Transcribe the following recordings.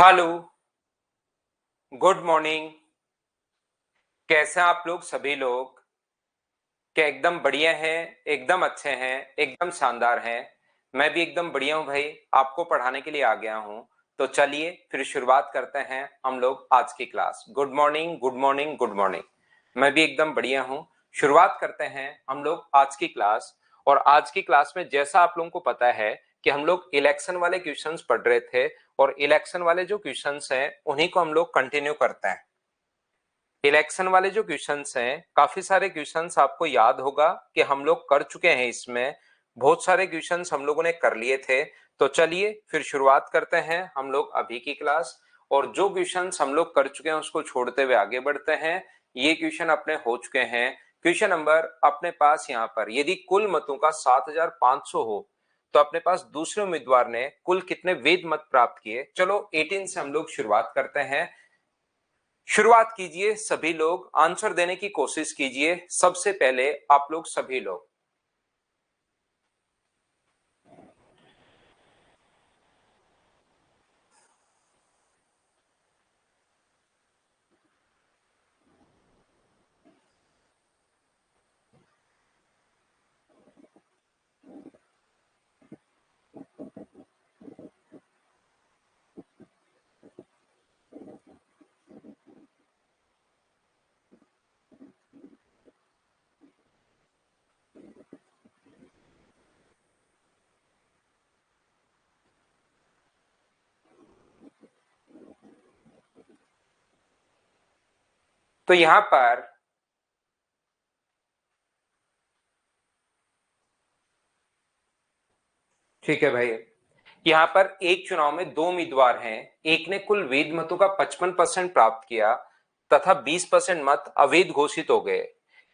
Hello. Good morning. कैसे हैं आप लोग सभी लोग? क्या एकदम बढ़िया हैं? एकदम अच्छे हैं? एकदम शानदार हैं? मैं भी एकदम बढ़िया हूं भाई। आपको पढ़ाने के लिए आ गया हूं। तो चलिए फिर शुरुआत करते हैं हम लोग आज की class. Good morning, good morning, good morning. मैं भी एकदम बढ़िया हूं। शुरुआत करते हैं हम लोग आज की क्लास। और आज की क्लास में जैसा आप लोगों को पता है कि हम लोग इलेक्शन वाले क्वेश्चंस पढ़ रहे थे, और इलेक्शन वाले जो क्वेश्चंस हैं उन्हीं को हम लोग कंटिन्यू करते हैं। इलेक्शन वाले जो क्वेश्चंस हैं, काफी सारे क्वेश्चंस आपको याद होगा कि हम लोग कर चुके हैं। इसमें बहुत सारे क्वेश्चंस हम लोगों ने कर लिए थे। तो चलिए फिर शुरुआत करते हैं हम लोग अभी की क्लास। और जो क्वेश्चंस हम लोग कर चुके हैं उसको छोड़ते हुए आगे बढ़ते हैं। ये क्वेश्चन अपने हो चुके हैं। क्वेश्चन नंबर अपने पास यहाँ पर, यदि कुल मतों का 7500 हो तो अपने पास दूसरे उम्मीदवार ने कुल कितने वैध मत प्राप्त किए। चलो 18 से हम लोग शुरुआत करते हैं। शुरुआत कीजिए सभी लोग, आंसर देने की कोशिश कीजिए सबसे पहले आप लोग सभी लोग। तो यहां पर ठीक है भाई। यहाँ पर एक चुनाव में दो उम्मीदवार हैं। एक ने कुल वैध मतों का 55% प्राप्त किया तथा 20% मत अवैध घोषित हो गए।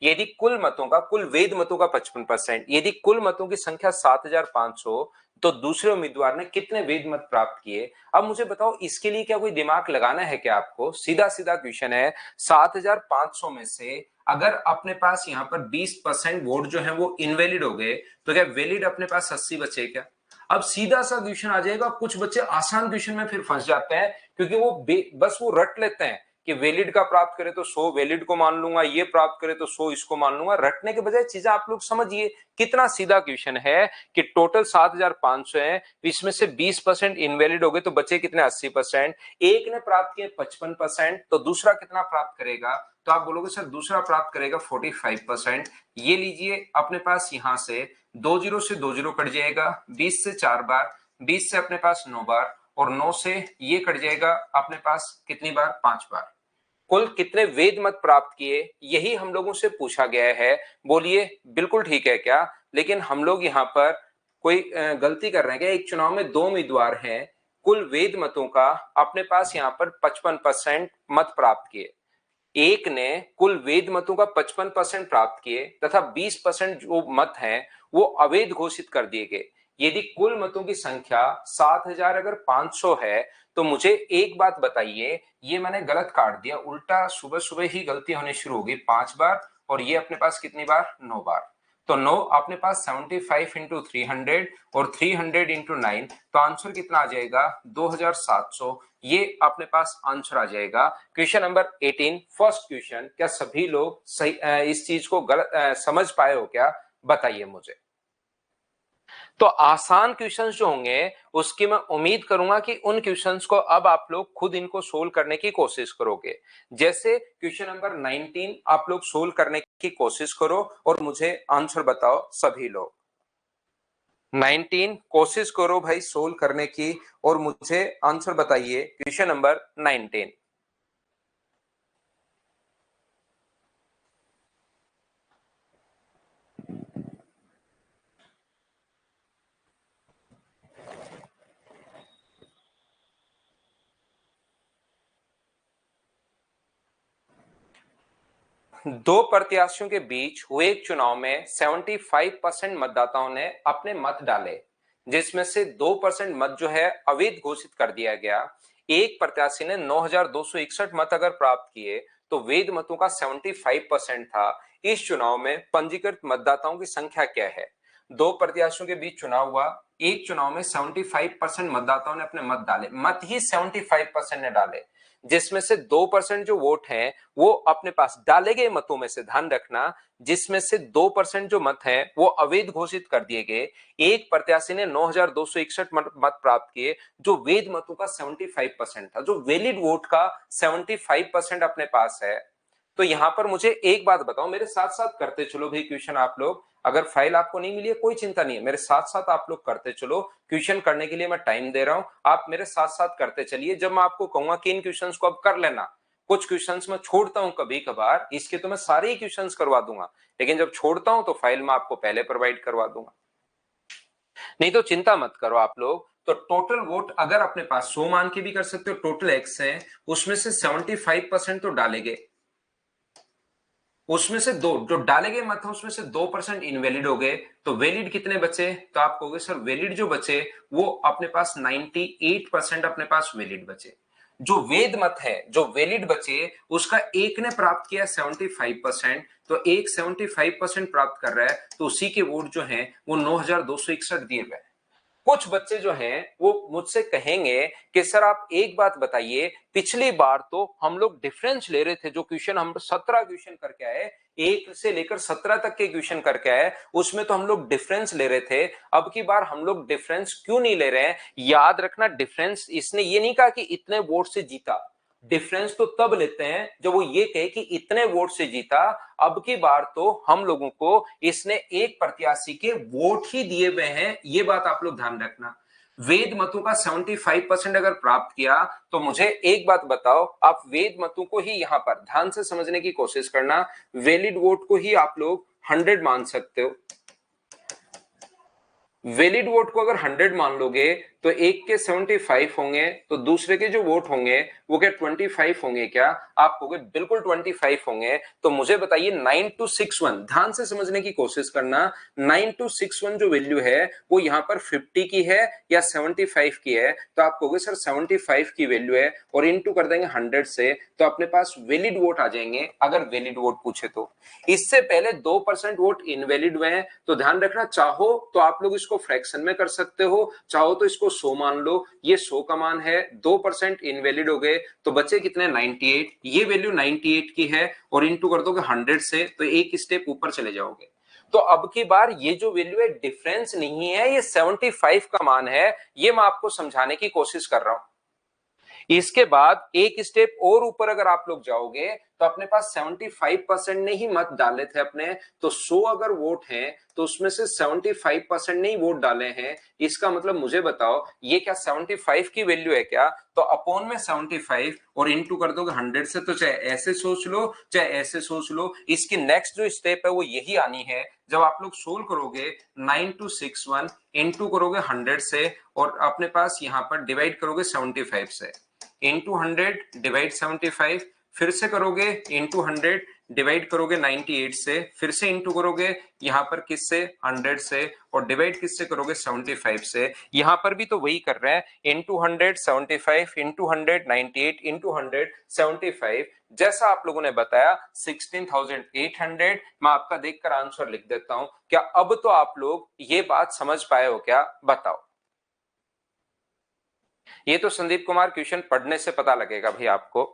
यदि कुल मतों का, कुल वैध मतों का 55%, यदि कुल मतों की संख्या 7500, तो दूसरे उम्मीदवार ने कितने वैध मत प्राप्त किए। अब मुझे बताओ, इसके लिए क्या कोई दिमाग लगाना है क्या आपको? सीधा सीधा क्वेश्चन है। 7500 में से अगर अपने पास यहाँ पर 20% वोट जो है वो इनवैलिड हो गए, तो क्या वैलिड अपने पास 80 बचे क्या? अब सीधा सा क्वेश्चन आ जाएगा। कुछ बच्चे आसान क्वेश्चन में फिर फंस जाते हैं, क्योंकि वो बस वो रट लेते हैं कि वैलिड का प्राप्त करे तो 100 वैलिड को मान लूंगा, ये प्राप्त करे तो 100 इसको मान लूंगा। रटने के बजाय चीजें आप लोग समझिए। कितना सीधा क्वेश्चन है कि टोटल 7500 है, इसमें से 20% इनवैलिड हो गए तो बचे कितने? 80%। एक ने प्राप्त किए 55%, तो दूसरा कितना प्राप्त करेगा? तो आप बोलोगे सर दूसरा प्राप्त करेगा 45%। ये लीजिए अपने पास यहां से 20 से 20 कट जाएगा, 20 से 4 बार, 20 से अपने पास 9 बार, और 9 से ये कट जाएगा अपने पास कितनी बार? 5 बार। कुल कितने वेद मत प्राप्त किए, यही हम लोगों से पूछा गया है। बोलिए बिल्कुल ठीक है क्या? लेकिन हम लोग यहाँ पर कोई गलती कर रहे हैं क्या? एक चुनाव में दो उम्मीदवार हैं, कुल वेद मतों का अपने पास यहाँ पर 55% मत प्राप्त किए। एक ने कुल वेद मतों का 55% प्राप्त किए तथा 20% जो मत हैं वो अवैध घोषित कर दिए गए। यदि कुल मतों की संख्या 7000 अगर 500 है, तो मुझे एक बात बताइए, ये मैंने गलत काट दिया, उल्टा सुबह सुबह ही गलती होनी शुरू हो गई। 5 बार, और ये अपने पास कितनी बार? 9 बार। तो 9 अपने पास 75 इंटू 300, और 300 इंटू 9, तो आंसर कितना आ जाएगा? 2700। ये अपने पास आंसर आ जाएगा। Question number 18, first question. क्या सभी लोग सही इस चीज को गलत समझ पाए हो क्या? बताइए मुझे। तो आसान क्वेश्चंस जो होंगे उसकी मैं उम्मीद करूंगा कि उन क्वेश्चंस को अब आप लोग खुद इनको सोल्व करने की कोशिश करोगे। जैसे क्वेश्चन नंबर 19 आप लोग सोल्व करने की कोशिश करो और मुझे आंसर बताओ सभी लोग। 19 कोशिश करो भाई सोल्व करने की, और मुझे आंसर बताइए क्वेश्चन नंबर 19। दो प्रत्याशियों के बीच हुए एक चुनाव में 75% मतदाताओं ने अपने मत डाले, जिसमें से 2% मत जो है अवैध घोषित कर दिया गया। एक प्रत्याशी ने 9261 मत अगर प्राप्त किए तो वैध मतों का 75% था। इस चुनाव में पंजीकृत मतदाताओं की संख्या क्या है? दो प्रत्याशियों के बीच चुनाव हुआ, एक चुनाव में 75% मतदाताओं ने अपने मत डाले, मत ही 75% ने डाले, जिसमें से 2% जो वोट हैं वो अपने पास डाले गए मतों में से, ध्यान रखना, जिसमें से 2% जो मत हैं वो अवैध घोषित कर दिए गए। एक प्रत्याशी ने 9,261 मत प्राप्त किए, जो वैध मतों का 75% था, जो वैलिड वोट का 75% अपने पास है। तो यहां पर मुझे एक बात बताओ, मेरे साथ साथ करते चलो भाई क्वेश्चन आप लोग, अगर फाइल आपको नहीं मिली है कोई चिंता नहीं है, मेरे साथ साथ आप लोग करते चलो, क्वेश्चन करने के लिए मैं टाइम दे रहा हूं, आप मेरे साथ साथ करते चलिए। जब मैं आपको कहूंगा कि इन क्वेश्चंस को अब कर लेना, कुछ क्वेश्चंस मैं छोड़ता हूं कभी कभार, इसके तो मैं सारे ही क्वेश्चंस करवा दूंगा, लेकिन जब छोड़ता हूं तो फाइल मैं आपको पहले प्रोवाइड करवा दूंगा। नहीं तो चिंता मत करो आप लोग। तो टोटल वोट अगर अपने पास 100 मान के भी कर सकते हो, टोटल एक्स है, उसमें से 75% तो डाले गए, उसमें से दो जो डाले गए मत है उसमें से 2% इनवैलिड हो गए, तो वैलिड कितने बचे? तो आप कहोगे सर वैलिड जो बचे वो अपने पास 98% अपने पास वैलिड बचे। जो वैध मत है, जो वैलिड बचे, उसका एक ने प्राप्त किया 75%, तो एक 75% प्राप्त कर रहा है, तो उसी के वोट जो है वो 9,261 दिए गए। कुछ बच्चे जो हैं वो मुझसे कहेंगे कि सर आप एक बात बताइए, पिछली बार तो हम लोग डिफरेंस ले रहे थे, जो क्वेश्चन हम 17 क्वेश्चन करके आए, 1 से लेकर 17 तक के क्वेश्चन करके आए, उसमें तो हम लोग डिफरेंस ले रहे थे, अब की बार हम लोग डिफरेंस क्यों नहीं ले रहे हैं? याद रखना, डिफरेंस इसने ये नहीं कहा कि इतने वोट से जीता, डिफरेंस तो तब लेते हैं जब वो ये कहे कि इतने वोट से जीता। अब की बार तो हम लोगों को इसने एक प्रत्याशी के वोट ही दिए हुए हैं, ये बात आप लोग ध्यान रखना। वेद मतों का 75% अगर प्राप्त किया, तो मुझे एक बात बताओ, आप वेद मतों को ही यहां पर ध्यान से समझने की कोशिश करना, वैलिड वोट को ही आप लोग 100 मान सकते हो। वैलिड वोट को अगर 100 मान लोगे तो एक के 75 होंगे, तो दूसरे के जो वोट होंगे वो क्या 25 होंगे क्या? आप कहोगे बिल्कुल 25 होंगे। तो मुझे बताइए 9261, ध्यान से समझने की कोशिश करना, 9261 जो वैल्यू है वो यहां पर 50 की है या 75 की है? तो आप कहोगे सर 75 की वैल्यू है, और इंटू कर देंगे 100 से, तो अपने पास वैलिड वोट आ जाएंगे अगर वैलिड वोट पूछे तो। इससे पहले 2% वोट इनवैलिड हुए हैं, तो ध्यान रखना, चाहो तो आप लोग इसको फ्रैक्शन में कर सकते हो, चाहो तो इसको 100 मान लो, ये 100 का मान है, 2% इनवैलिड हो गए, तो बचे कितने 98, ये वैल्यू 98 की है, और इंटू कर दोगे 100 से, तो एक स्टेप ऊपर चले जाओगे। तो अब की बार ये जो वैल्यू है डिफरेंस नहीं है, ये 75 का मान है, ये मैं आपको समझाने की कोशिश कर रहा हूं। इसके बाद एक स्टेप और ऊपर अगर आप लोग जाओगे, तो अपने पास 75% ने ही मत डाले थे अपने, तो 100 अगर वोट हैं तो उसमें से 75% ने ही वोट डाले हैं। इसका मतलब मुझे बताओ ये क्या 75 की वैल्यू है क्या? तो अपॉन में 75 और इंटू कर दोगे 100 से, तो चाहे ऐसे सोच लो चाहे ऐसे सोच लो, इसकी नेक्स्ट जो स्टेप है वो यही आनी है। जब आप लोग सोल्व करोगे 9261 इंटू करोगे 100 से, और अपने पास यहां पर डिवाइड करोगे 75 से, इंटू 100 डिवाइड 75, फिर से करोगे इंटू 100 डिवाइड करोगे 98 से, फिर से इंटू करोगे यहां पर किससे 100 से, और डिवाइड किससे करोगे 75 से। यहां पर भी तो वही कर रहे हैं, इंटू 100 75 इंटू 100 98 इंटू 100 75, जैसा आप लोगों ने बताया 16,800। मैं आपका देखकर आंसर लिख देता हूं। क्या अब तो आप लोग ये बात समझ पाए हो क्या? बताओ। ये तो संदीप कुमार क्वेश्चन पढ़ने से पता लगेगा भाई आपको,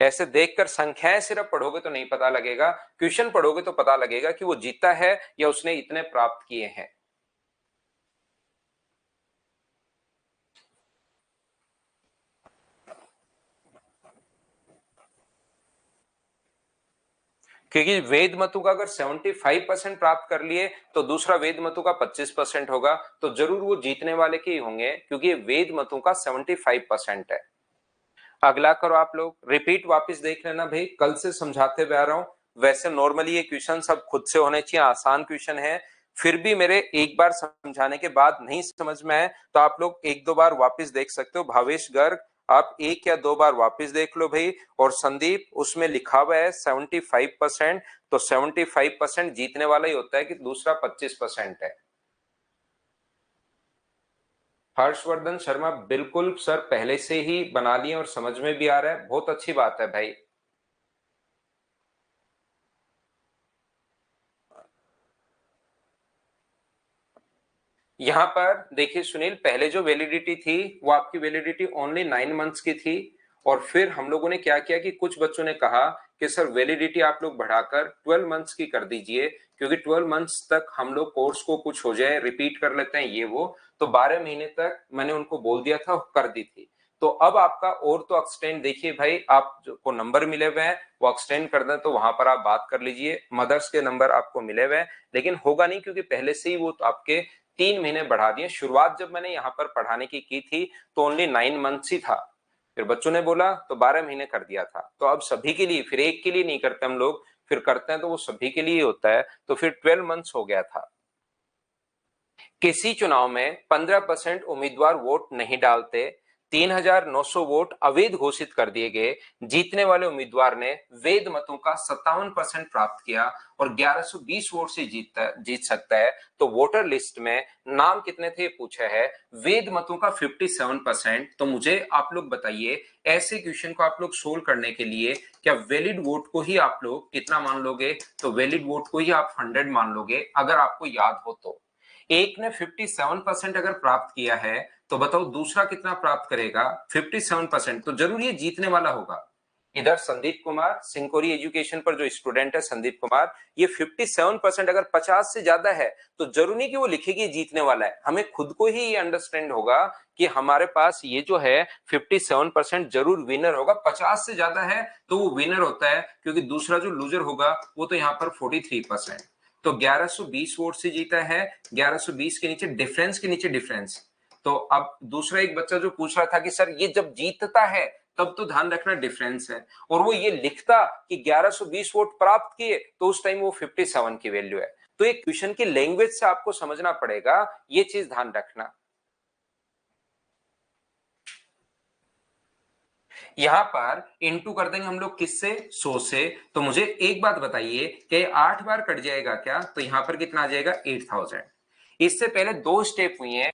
ऐसे देखकर संख्याएं सिर्फ पढ़ोगे तो नहीं पता लगेगा, क्वेश्चन पढ़ोगे तो पता लगेगा कि वो जीता है या उसने इतने प्राप्त किए हैं। क्योंकि वेद मतु का अगर 75% प्राप्त कर लिए तो दूसरा वेद मतु का 25% होगा, तो जरूर वो जीतने वाले के ही होंगे, क्योंकि वेद मतु का 75% है। अगला करो आप लोग, रिपीट वापस देख लेना भाई, कल से समझाते हुए आ रहा हूं। वैसे नॉर्मली ये क्वेश्चन सब खुद से होने चाहिए, आसान क्वेश्चन है, फिर भी मेरे एक बार समझाने के बाद नहीं समझ में आए तो आप लोग एक दो बार वापस देख सकते हो। भावेश गर्ग, आप एक या दो बार वापस देख लो भाई। और संदीप, उसमें लिखा हुआ है 75%, तो 75% जीतने वाला ही होता है कि दूसरा 25% है। हर्षवर्धन शर्मा, बिल्कुल सर, पहले से ही बना लिए और समझ में भी आ रहा है, बहुत अच्छी बात है भाई। यहां पर देखिए सुनील, पहले जो वैलिडिटी थी वो आपकी वैलिडिटी ओनली 9 मंथ्स की थी, और फिर हम लोगों ने क्या किया कि कुछ बच्चों ने कहा कि सर वैलिडिटी आप लोग बढ़ाकर 12 मंथ्स की कर दीजिए, क्योंकि 12 मंथ्स तक हम लोग कोर्स को कुछ हो जाए रिपीट कर लेते हैं ये वो। तो 12 महीने तक मैंने उनको बोल दिया था, कर दी थी। तो अब आपका और तो एक्सटेंड देखिए भाई, आप को नंबर मिले हुए हैं वो एक्सटेंड कर दें तो वहां पर आप बात कर लीजिए, मदर्स के नंबर आपको मिले हुए हैं, लेकिन होगा नहीं क्योंकि पहले से ही वो तो आपके 3 महीने बढ़ा दिए। शुरुआत जब मैंने यहाँ पर पढ़ाने की थी तो ओनली 9 मंथ्स ही था, फिर बच्चों ने बोला तो 12 महीने कर दिया था। तो अब सभी के लिए, फिर एक के लिए नहीं करते हम लोग, फिर करते हैं तो वो सभी के लिए होता है, तो फिर 12 मंथ्स हो गया था। किसी चुनाव में 15% उम्मीदवार वोट नहीं डालते, 3,900 वोट अवैध घोषित कर दिए गए, जीतने वाले उम्मीदवार ने वैध मतों का 57% प्राप्त किया और 1120 वोट से जीत सकता है, तो वोटर लिस्ट में नाम कितने थे पूछा है, वैध मतों का 57%। तो मुझे आप लोग बताइए, ऐसे क्वेश्चन को आप लोग सोल्व करने के लिए क्या वैलिड वोट को ही आप लोग कितना मान लोगे, तो वैलिड वोट को ही आप 100 मान लोगे अगर आपको याद हो तो। एक ने 57% अगर प्राप्त किया है तो बताओ दूसरा कितना प्राप्त करेगा, 57%, तो जरूर ये जीतने वाला होगा। इधर संदीप कुमार सिंकोरी एजुकेशन पर जो स्टूडेंट है संदीप कुमार, ये 57% अगर 50 से ज्यादा है तो जरूर नहीं कि वो लिखेगी जीतने वाला है, हमें खुद को ही ये अंडरस्टैंड होगा कि हमारे पास ये जो है 57% जरूर विनर होगा। 50 से ज्यादा है तो वो विनर होता है, क्योंकि दूसरा जो लूजर होगा वो तो यहाँ पर 43%। तो 1120 वोट से जीता है, 1120 के नीचे डिफरेंस, के नीचे डिफरेंस। तो अब दूसरा एक बच्चा जो पूछ रहा था कि सर ये जब जीतता है तब तो ध्यान रखना डिफरेंस है, और वो ये लिखता कि 1120 वोट प्राप्त किए तो उस टाइम वो 57 की वैल्यू है। तो एक क्वेश्चन की लैंग्वेज से आपको समझना पड़ेगा, ये चीज ध्यान रखना। यहां पर इनटू कर देंगे हम लोग किससे, 100 से। तो मुझे एक बात बताइए कि 8 बार कट जाएगा क्या, तो यहां पर कितना आ जाएगा, 8000। इससे पहले दो स्टेप हुई हैं।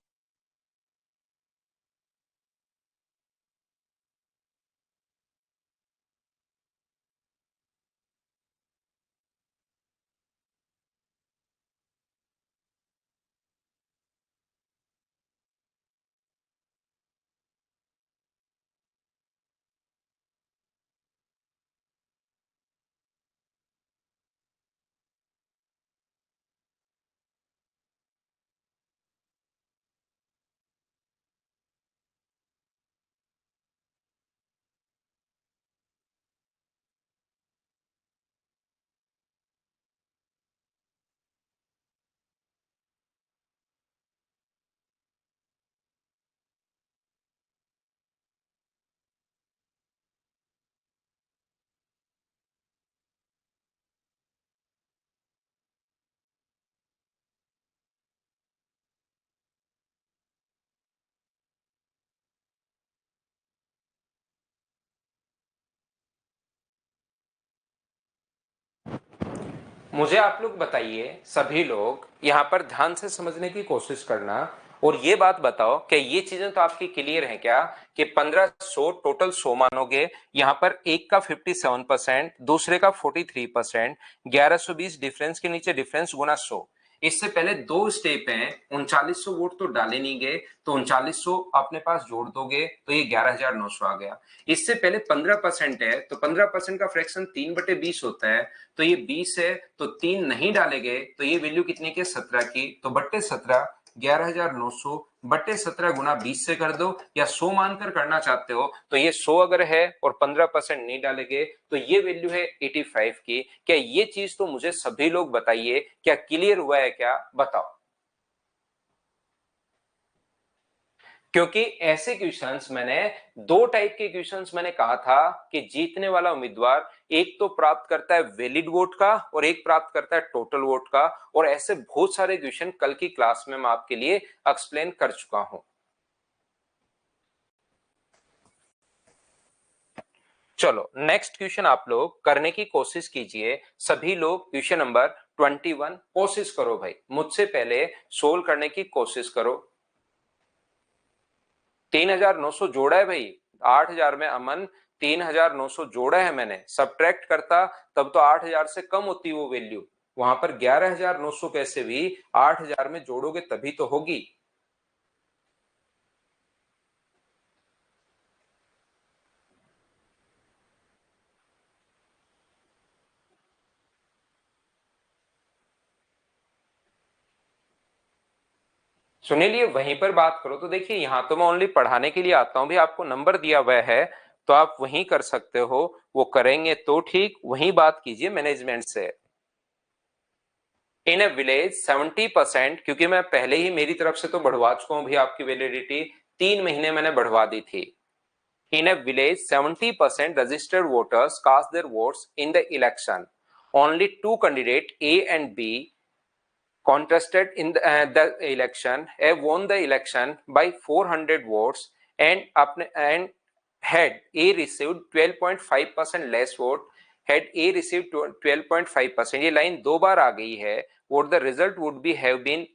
मुझे आप लोग बताइए, सभी लोग यहाँ पर ध्यान से समझने की कोशिश करना, और ये बात बताओ कि ये चीजें तो आपकी क्लियर हैं क्या, कि 1500 टोटल 100 मानोगे, यहाँ पर एक का 57%, दूसरे का 43%, 1120 डिफरेंस के नीचे डिफरेंस गुना 100। इससे पहले दो स्टेप हैं, 3900 वोट तो डाले नहीं गए, तो 3900 अपने पास जोड़ दोगे तो ये 11900 आ गया। इससे पहले 15% है, तो 15% का फ्रैक्शन 3/20 होता है, तो ये 20 है, तो 3 नहीं डाले गए, तो ये वैल्यू कितनी की, 17 की, तो बट्टे 17, 11900 बट्टे 17 गुना 20 से कर दो, या 100 मानकर करना चाहते हो तो ये 100 अगर है और 15% नहीं डालेंगे तो ये वैल्यू है 85 की। क्या ये चीज तो मुझे सभी लोग बताइए, क्या क्लियर हुआ है क्या, बताओ। क्योंकि ऐसे क्वेश्चंस मैंने, दो टाइप के क्वेश्चंस मैंने कहा था कि जीतने वाला उम्मीदवार एक तो प्राप्त करता है वैलिड वोट का और एक प्राप्त करता है टोटल वोट का, और ऐसे बहुत सारे क्वेश्चन कल की क्लास में मैं आपके लिए एक्सप्लेन कर चुका हूं। चलो नेक्स्ट क्वेश्चन आप लोग करने की कोशिश कीजिए, सभी लोग क्वेश्चन नंबर 21 कोशिश करो भाई, मुझसे पहले सोल्व करने की कोशिश करो। 3900 जोड़ा है भाई, 8000 में अमन 3900 जोड़ा है मैंने, सब्ट्रैक्ट करता तब तो 8000 से कम होती वो वैल्यू। वहां पर 11,900 कैसे भी 8,000 में जोड़ोगे तभी तो होगी। सुनील, वहीं पर बात करो तो देखिए, यहां तो मैं ओनली पढ़ाने के लिए आता हूं भी, आपको नंबर दिया हुआ है तो आप वहीं कर सकते हो, वो करेंगे तो ठीक, वहीं बात कीजिए मैनेजमेंट से। इन ए विलेज 70%, क्योंकि मैं पहले ही मेरी तरफ से तो बढ़वा चुका हूं भी, आपकी वैलिडिटी 3 महीने मैंने बढ़वा दी थी। In a village, 70% registered voters cast their votes in the election. Only two candidates, A and B, contested in the election, have won the election by 400 votes, and had A received 12.5% less vote, had A received 12.5%, ये line दो बार आ गई है, what the result would be have been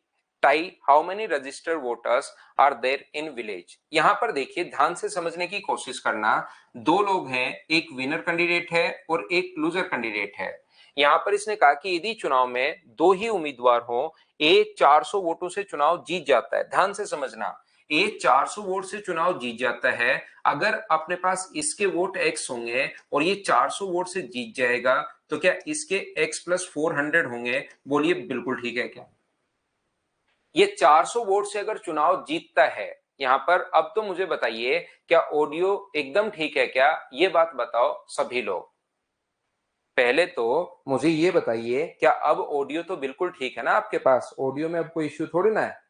tie how many registered voters are there in village. यहां पर देखिए, ध्यान से समझने की कोशिश करना, दो लोग हैं, एक विनर कैंडिडेट है और एक लूजर कैंडिडेट है। यहां पर इसने कहा कि यदि चुनाव में दो ही उम्मीदवार हो, ए 400 वोटों से चुनाव जीत जाता है, ध्यान से समझना, ए 400 वोट से चुनाव जीत जाता है, अगर अपने पास इसके वोट एक्स होंगे और ये 400 वोट से जीत जाएगा, तो क्या इसके एक्स प्लस 400 होंगे? बोलिए बिल्कुल ठीक है क्या? ये 400 वोट से अगर चुनाव जीतता है यहां पर, अब तो मुझे बताइए, क्या ऑडियो एकदम ठीक है क्या? ये बात बताओ सभी लोग। पहले तो मुझे ये बताइए, क्या अब ऑडियो तो बिल्कुल ठीक है ना आपके पास? ऑडियो में अब कोई इश्यू थोड़ी ना है।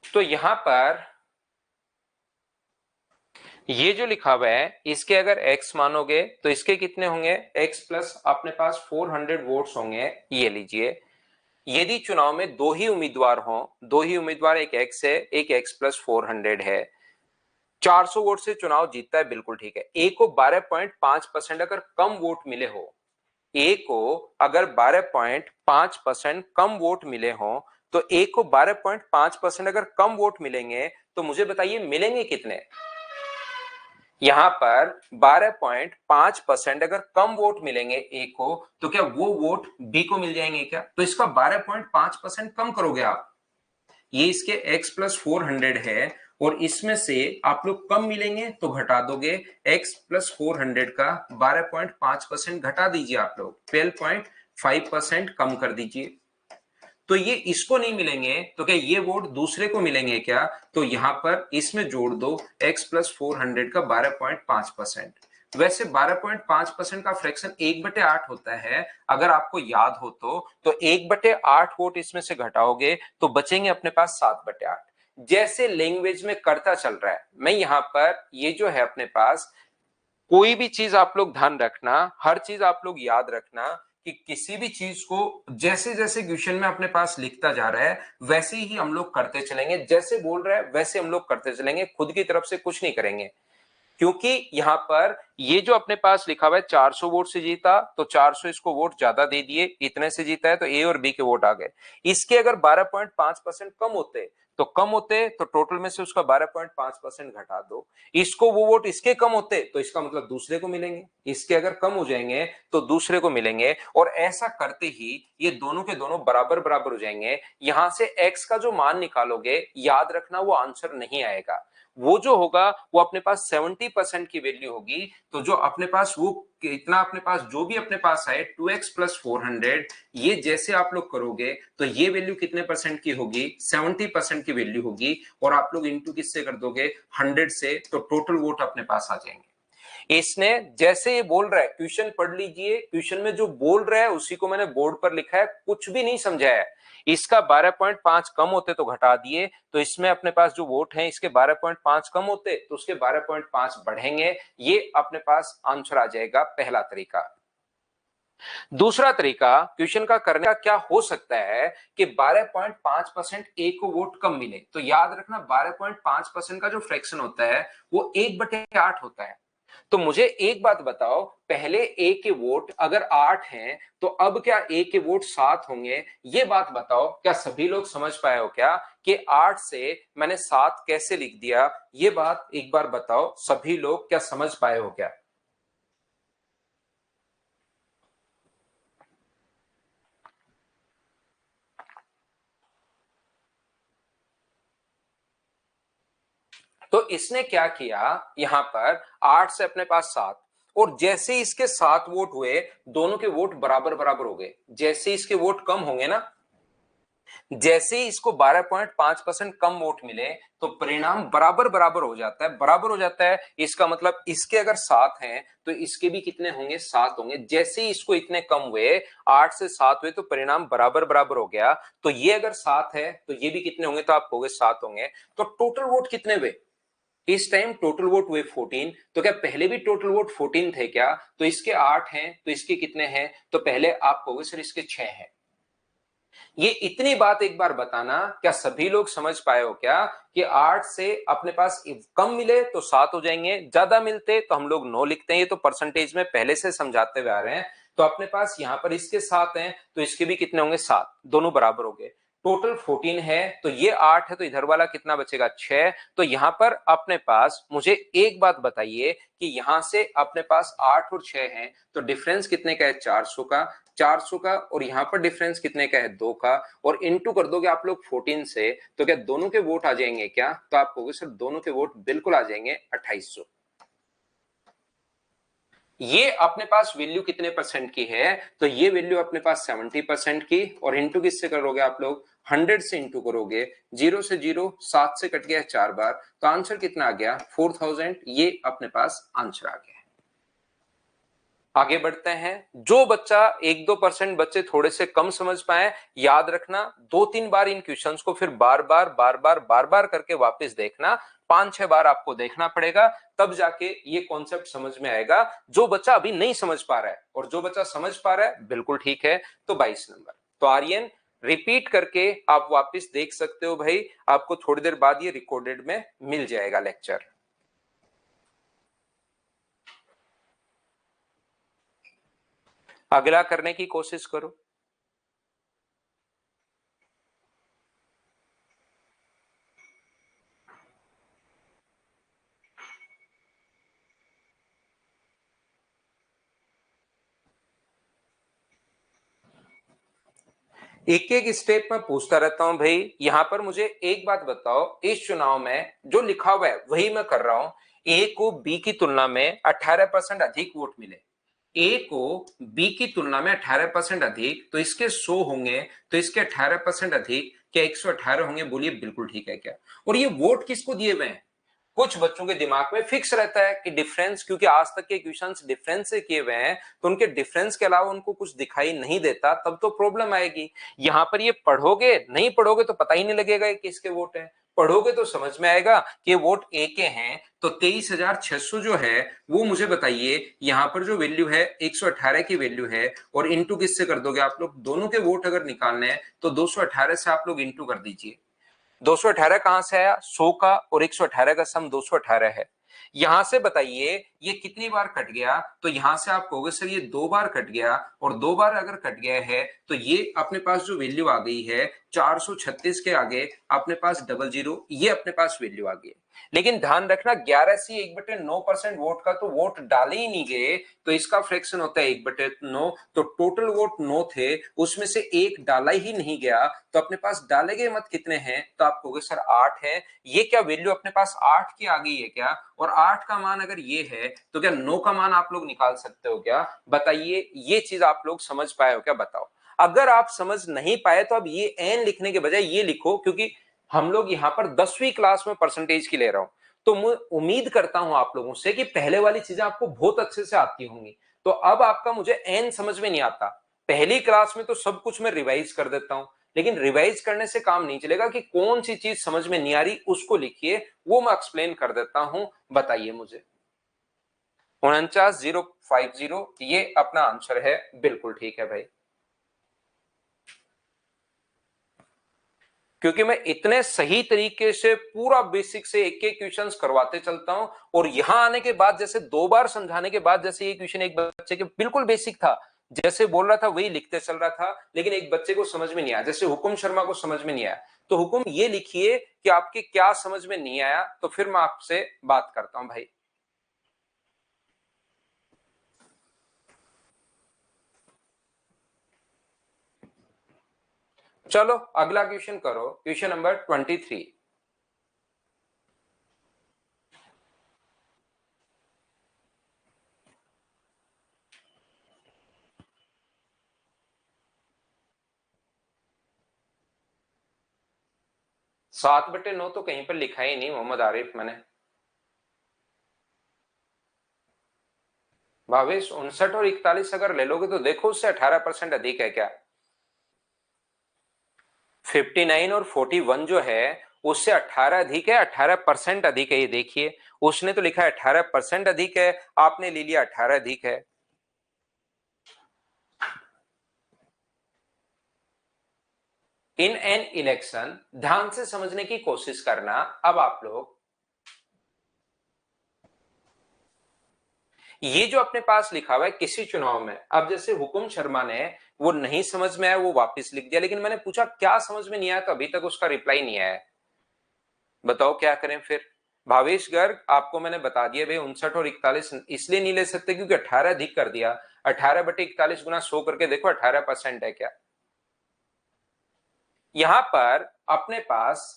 तो यहां पर ये जो लिखा हुआ है, इसके अगर x मानोगे तो इसके कितने होंगे? x प्लस अपने पास 400 वोट्स होंगे, ये लीजिए। यदि चुनाव में दो ही उम्मीदवार हों, दो ही उम्मीदवार, एक x है, एक x प्लस 400 है, 400 वोट से चुनाव जीतता है, बिल्कुल ठीक है। ए को 12.5% अगर कम वोट मिले हो, ए को अगर 12.5% कम वोट मिले हो, तो ए को 12.5% अगर कम वोट मिलेंगे, तो मुझे बताइए मिलेंगे कितने? यहां पर 12.5% अगर कम वोट मिलेंगे ए को, तो क्या वो वोट बी को मिल जाएंगे क्या? तो इसका 12.5% कम करोगे आप, ये इसके x प्लस 400 है, और इसमें से आप लोग कम मिलेंगे तो घटा दोगे, x प्लस 400 का 12.5% घटा दीजिए, आप लोग 12.5% कम कर दीजिए। तो ये इसको नहीं मिलेंगे, तो क्या ये वोट दूसरे को मिलेंगे क्या? तो यहां पर इसमें जोड़ दो x प्लस 400 का 12.5%। वैसे 12.5% का फ्रैक्शन 1/8 होता है, अगर आपको याद हो तो 1/8 वोट इसमें से घटाओगे तो बचेंगे अपने पास 7/8। जैसे लैंग्वेज में करता चल रहा है, मैं यहां पर ये जो है अपने पास, कोई भी चीज आप लोग ध्यान रखना, हर चीज आप लोग याद रखना कि किसी भी चीज को जैसे जैसे क्वेश्चन में अपने पास लिखता जा रहा है वैसे ही हम लोग करते चलेंगे, जैसे बोल रहा है वैसे हम लोग करते चलेंगे, खुद की तरफ से कुछ नहीं करेंगे। क्योंकि यहां पर ये जो अपने पास लिखा हुआ है 400 वोट से जीता, तो 400 इसको वोट ज्यादा दे दिए, इतने से जीता है तो ए और बी के वोट आ गए। इसके अगर 12.5% कम होते, तो कम होते तो टोटल में से उसका 12.5% घटा दो, इसको वो वोट इसके कम होते तो इसका मतलब दूसरे को मिलेंगे, इसके अगर कम हो जाएंगे तो दूसरे को मिलेंगे, और ऐसा करते ही ये दोनों के दोनों बराबर बराबर हो जाएंगे। यहां से एक्स का जो मान निकालोगे, याद रखना वो आंसर नहीं आएगा, वो जो होगा वो अपने पास 70% की वैल्यू होगी। तो जो अपने पास वो इतना अपने पास जो भी अपने पास आए 2x प्लस 400, ये जैसे आप लोग करोगे तो ये वैल्यू कितने परसेंट की होगी? 70% की वैल्यू होगी, और आप लोग इंटू किससे कर दोगे? 100 से, तो टोटल वोट अपने पास आ जाएंगे। इसने जैसे ये बोल रहा है, क्वेश्चन पढ़ लीजिए, क्वेश्चन में जो बोल रहा है उसी को मैंने बोर्ड पर लिखा है, कुछ भी नहीं समझाया है। इसका 12.5 कम होते तो घटा दिए, तो इसमें अपने पास जो वोट हैं इसके 12.5 कम होते तो उसके 12.5 बढ़ेंगे, ये अपने पास आंसर आ जाएगा, पहला तरीका। दूसरा तरीका क्वेश्चन का करने का क्या हो सकता है कि 12.5% ए को वोट कम मिले, तो याद रखना 12.5% का जो फ्रैक्शन होता है वो 1/8 होता है। तो मुझे एक बात बताओ, पहले ए के वोट अगर 8 हैं तो अब क्या ए के वोट 7 होंगे? ये बात बताओ, क्या सभी लोग समझ पाए हो क्या कि 8 से मैंने 7 कैसे लिख दिया? ये बात एक बार बताओ, सभी लोग क्या समझ पाए हो क्या? तो इसने क्या किया, यहां पर 8 से अपने पास 7, और जैसे ही इसके 7 वोट हुए, दोनों के वोट बराबर बराबर हो गए। जैसे इसके वोट कम होंगे ना, जैसे ही इसको 12.5% कम वोट मिले, तो परिणाम बराबर बराबर हो जाता है, बराबर हो जाता है। इसका मतलब इसके अगर 7 हैं तो इसके भी कितने होंगे? 7 होंगे। जैसे ही इसको इतने कम हुए, 8 से 7 हुए, तो परिणाम बराबर बराबर हो गया। तो ये अगर 7 है तो ये भी कितने होंगे? तो आप कहोगे 7 होंगे। तो टोटल वोट कितने हुए इस टाइम? टोटल वोट हुए 14। तो क्या पहले भी टोटल वोट 14 थे क्या? तो इसके 8 हैं तो इसके कितने हैं? तो पहले आप कहोगे सर इसके 6 हैं। ये इतनी बात एक बार बताना, क्या सभी लोग समझ पाए हो क्या कि 8 से अपने पास कम मिले तो 7 हो जाएंगे, ज्यादा मिलते तो हम लोग 9 लिखते हैं। ये तो परसेंटेज में पहले से समझाते हुए आ रहे हैं। तो अपने पास यहां पर इसके 7 हैं तो इसके भी कितने होंगे? 7, दोनों बराबर हो गए। टोटल 14 है तो ये 8 है, तो इधर वाला कितना बचेगा? 6। तो यहां पर अपने पास, मुझे एक बात बताइए कि यहां से अपने पास 8 और 6 हैं, तो डिफरेंस कितने का है? 400 का। 400 का, और यहां पर डिफरेंस कितने का है? 2 का। और इनटू कर दोगे आप लोग 14 से, तो क्या दोनों के वोट आ जाएंगे क्या? तो आप कहोगे सर दोनों के वोट बिल्कुल आ जाएंगे, 2800। ये अपने पास वैल्यू कितने परसेंट की है? तो ये वैल्यू अपने पास 70% की, और इंटू किससे करोगे आप लोग? 100 से इंटू करोगे। 0 से 0, 7 से कट गया 4 बार, तो आंसर कितना आ गया? 4000। ये अपने पास आंसर आ गया। आगे बढ़ते हैं। जो बच्चा 1-2% बच्चे थोड़े से कम समझ पाए, याद रखना 2-3 बार इन क्वेश्चंस को फिर बार बार करके वापस देखना। 5-6 बार आपको देखना पड़ेगा, तब जाके ये कॉन्सेप्ट समझ में आएगा। जो बच्चा अभी नहीं समझ पा रहा है और जो बच्चा समझ पा रहा है, बिल्कुल ठीक है। तो 22 नंबर। तो आर्यन, रिपीट करके आप वापस देख सकते हो भाई, आपको थोड़ी देर बाद ये रिकॉर्डेड में मिल जाएगा लेक्चर। अगला करने की कोशिश करो। एक एक स्टेप में पूछता रहता हूं भाई। यहां पर मुझे एक बात बताओ, इस चुनाव में जो लिखा हुआ है वही मैं कर रहा हूं। ए को बी की तुलना में 18% अधिक वोट मिले। ए को बी की तुलना में 18% अधिक, तो इसके 100 होंगे, तो इसके 18% अधिक, क्या 118 होंगे? बोलिए बिल्कुल ठीक है क्या? और ये वोट किसको दिए हुए हैं? कुछ बच्चों के दिमाग में फिक्स रहता है कि डिफरेंस, क्योंकि आज तक के क्वेश्चंस डिफरेंस से किए हुए हैं, तो उनके डिफरेंस के अलावा उनको कुछ दिखाई नहीं देता, तब तो प्रॉब्लम आएगी। यहां पर ये पढ़ोगे, नहीं पढ़ोगे तो पता ही नहीं लगेगा कि किसके वोट है। पढ़ोगे तो समझ में आएगा कि वोट ए के हैं। तो 23,600 जो है वो मुझे बताइए, यहां पर जो वैल्यू है 118 की वैल्यू है, और इंटू किससे कर दोगे आप लोग? दोनों के वोट अगर निकालने हैं तो 218 से आप लोग इंटू कर दीजिए। 218 कहां से आया? 100 का, और 118 का सम 218 है। यहां से बताइए ये कितनी बार कट गया? तो यहां से आप कहोगे सर ये 2 बार कट गया, और 2 बार अगर कट गया है तो ये अपने पास जो वैल्यू आ गई है 436 के आगे अपने पास 00, ये अपने पास वैल्यू आ गई। लेकिन ध्यान रखना 11/1/9% वोट का तो वोट डाले ही नहीं गए, तो इसका फ्रैक्शन होता है 1/9। तो टोटल वोट 9 थे, उसमें से एक डाला ही नहीं गया, तो अपने पास डाले गए मत कितने हैं? तो आप कहोगे सर 8 है। ये क्या वैल्यू अपने पास 8 की आ गई है क्या? और 8 का मान अगर ये है तो क्या 9 का मान आप लोग निकाल सकते हो क्या? बताइए, ये चीज आप लोग समझ पाए हो क्या? बताओ। अगर आप समझ नहीं पाए तो अब ये एन लिखने के बजाय ये लिखो, क्योंकि हम लोग यहां पर 10वीं क्लास में परसेंटेज की ले रहा हूं। तो मैं उम्मीद करता हूं आप लोगों से कि पहले वाली चीजें आपको बहुत अच्छे से आती होंगी। तो अब आपका मुझे एन समझ में नहीं आता। पहली क्लास में तो सब कुछ मैं रिवाइज कर देता हूं, लेकिन रिवाइज करने से काम नहीं चलेगा कि कौन सी चीज समझ में नहीं आ रही उसको लिखिए, वो मैं एक्सप्लेन कर देता हूं। बताइए मुझे। 49050, ये अपना आंसर है, बिल्कुल ठीक है भाई। क्योंकि मैं इतने सही तरीके से पूरा बेसिक से एक एक क्वेश्चंस करवाते चलता हूं, और यहां आने के बाद जैसे 2 बार समझाने के बाद जैसे ये क्वेश्चन एक बच्चे के बिल्कुल बेसिक था, जैसे बोल रहा था वही लिखते चल रहा था, लेकिन एक बच्चे को समझ में नहीं आया, जैसे हुकुम शर्मा को समझ में नहीं आया। तो हुकुम ये लिखिए कि आपके क्या समझ में नहीं आया, तो फिर मैं आपसे बात करता हूं भाई। चलो अगला क्वेश्चन करो, क्वेश्चन नंबर 23। 7/9 तो कहीं पर लिखा ही नहीं मोहम्मद आरिफ मैंने। भावेश 59 और 41 अगर ले लोगे तो देखो उससे 18% अधिक है क्या। 59 और 41 जो है उससे 18 अधिक है, 18% अधिक है, ये देखिए। उसने तो लिखा है 18% अधिक है, आपने ले लिया 18 अधिक है। इन एन इलेक्शन, ध्यान से समझने की कोशिश करना। अब आप लोग ये जो अपने पास लिखा हुआ है किसी चुनाव में, अब जैसे हुकुम शर्मा ने वो नहीं समझ में आया वो वापस लिख दिया, लेकिन मैंने पूछा क्या समझ में नहीं आया तो अभी तक उसका रिप्लाई नहीं आया। बताओ क्या करें फिर। भावेश गर्ग आपको मैंने बता दिया भाई 59 और 41 इसलिए नहीं ले सकते क्योंकि 18 अधिक कर दिया। 18/41 गुना 100 करके देखो 18% है क्या। यहां पर अपने पास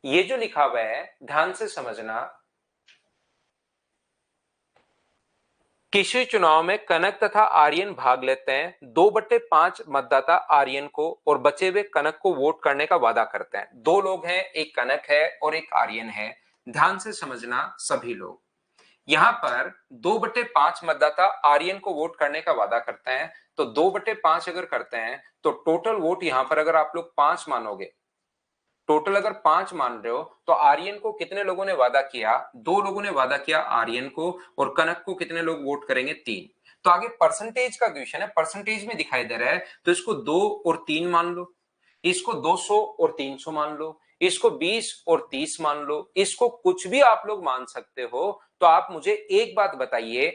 ये जो लिखा हुआ है ध्यान से समझना। किसी चुनाव में कनक तथा आर्यन भाग लेते हैं, 2/5 मतदाता आर्यन को और बचे हुए कनक को वोट करने का वादा करते हैं। दो लोग हैं, एक कनक है और एक आर्यन है। ध्यान से समझना सभी लोग। यहां पर 2/5 मतदाता आर्यन को वोट करने का वादा करते हैं, तो 2/5 अगर करते हैं तो टोटल वोट यहां पर अगर आप लोग 5 मानोगे, टोटल अगर 5 मान रहे हो तो आर्यन को कितने लोगों ने वादा किया, 2 लोगों ने वादा किया आर्यन को, और कनक को कितने लोग वोट करेंगे, 3। तो आगे परसेंटेज का क्वेश्चन है, परसेंटेज में दिखाई दे रहा है, तो इसको 2 और 3 मान लो, इसको 200 और 300 मान लो, इसको 20 और 30 मान लो, इसको कुछ भी आप लोग मान सकते हो। तो आप मुझे एक बात बताइए,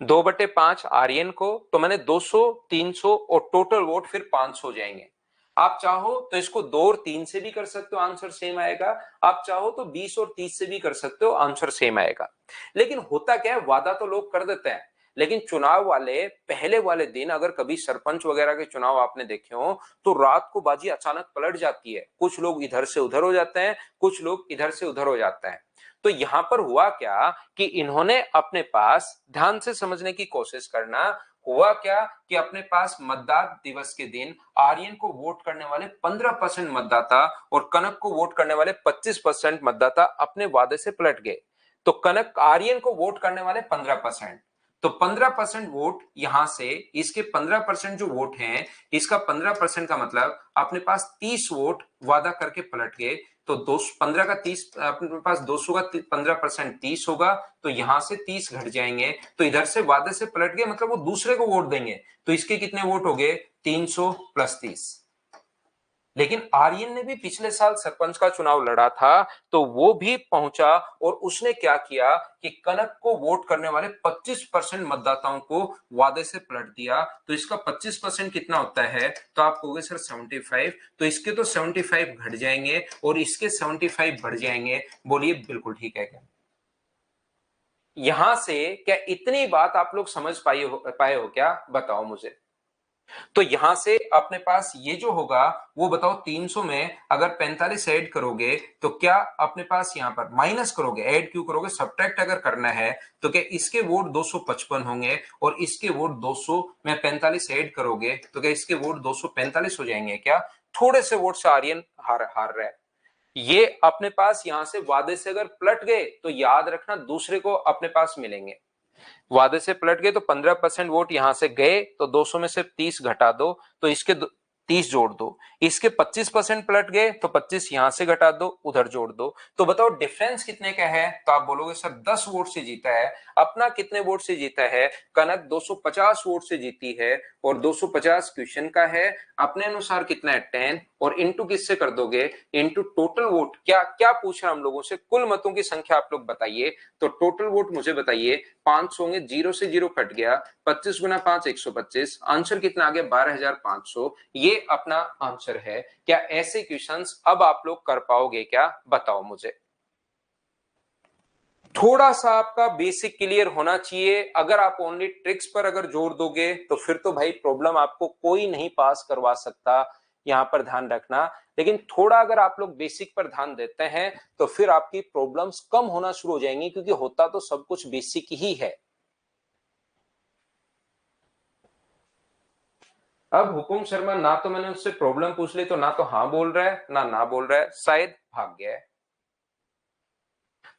2/5 आर्यन को, तो मैंने 200, 300 और टोटल वोट फिर 500 हो जाएंगे। आप चाहो तो इसको 2 और 3 से भी कर सकते हो, आंसर सेम आएगा। आप चाहो तो 20 और 30 से भी कर सकते हो, आंसर सेम आएगा। लेकिन होता क्या है, वादा तो लोग कर देते हैं, लेकिन चुनाव वाले पहले वाले दिन अगर कभी सरपंच वगैरह के चुनाव आपने देखे हो तो रात को बाजी अचानक पलट जाती है, कुछ लोग इधर से उधर हो जाते हैं, कुछ लोग इधर से उधर हो जाते हैं। तो यहां पर हुआ क्या कि इन्होंने अपने पास, ध्यान से समझने की कोशिश करना, हुआ क्या कि अपने पास मतदान दिवस के दिन आर्यन को वोट करने वाले 15% मतदाता और कनक को वोट करने वाले 25% मतदाता अपने वादे से पलट गए। तो कनक आर्यन को वोट करने वाले 15%, तो 15% वोट यहां से, इसके 15% जो वोट हैं, इसका 15% का मतलब अपने पास 30 वोट वादा करके पलट गए। तो 15 का 30, अपने पास 200 का 15% 30 होगा, तो यहां से 30 घट जाएंगे, तो इधर से वादे से पलट गए मतलब वो दूसरे को वोट देंगे, तो इसके कितने वोट हो गए, 300 + 30। लेकिन आर्यन ने भी पिछले साल सरपंच का चुनाव लड़ा था, तो वो भी पहुंचा और उसने क्या किया कि कनक को वोट करने वाले 25% मतदाताओं को वादे से पलट दिया। तो इसका 25% कितना होता है, तो आप कहोगे सर 75, तो इसके तो 75 घट जाएंगे और इसके 75 बढ़ जाएंगे। बोलिए बिल्कुल ठीक है क्या। यहां से क्या इतनी बात आप लोग समझ पाए हो क्या, बताओ मुझे। तो यहां से अपने पास ये जो होगा वो बताओ, 300 में अगर 45 ऐड करोगे तो क्या अपने पास यहां पर माइनस करोगे, ऐड क्यों करोगे, सब्ट्रैक्ट अगर करना है तो क्या इसके वोट 255 होंगे और इसके वोट 200 में 45 ऐड करोगे तो क्या इसके वोट 245 हो जाएंगे क्या। थोड़े से वोट से आर्यन हार हार रहा है। ये अपने पास यहां से वादे से अगर पलट गए तो याद रखना दूसरे को अपने पास मिलेंगे। वादे से पलट गए तो 15% वोट यहां से गए, तो 200 में से 30 घटा दो, तो इसके 30 जोड़ दो, इसके 25% पलट गए तो 25 यहां से घटा दो, उधर जोड़ दो, तो बताओ डिफरेंस कितने का है? तो आप बोलोगे सर 10 वोट से जीता है। अपना कितने वोट से जीता है? कनक 250 वोट से जीती है, और 250 क्वेश्चन का है, अपने अनुसार कितना है 10, और इंटू किससे कर दोगे? Into total vote. क्या क्या पूछ रहा हम लोगों से? कुल मतों की संख्या आप लोग बताइए, तो टोटल वोट मुझे बताइए। 500 होंगे, 0 से 0 कट गया, 25 गुना 5 125, आंसर कितना आ गया? 12,500। ये अपना आंसर है। क्या ऐसे क्वेश्चंस अब आप लोग कर पाओगे क्या? बताओ मुझे। थोड़ा सा आपका बेसिक क्लियर होना चाहिए। अगर आप ओनली ट्रिक्स पर अगर जोर दोगे तो फिर तो भाई प्रॉब्लम आपको कोई नहीं पास करवा सकता, यहां पर ध्यान रखना। लेकिन थोड़ा अगर आप लोग बेसिक पर ध्यान देते हैं तो फिर आपकी प्रॉब्लम्स कम होना शुरू हो जाएंगी, क्योंकि होता तो सब कुछ बेसिक ही है। अब हुकुम शर्मा ना तो मैंने उससे प्रॉब्लम पूछ ली, तो ना तो हाँ बोल रहा है ना बोल रहा है, शायद भाग गया है।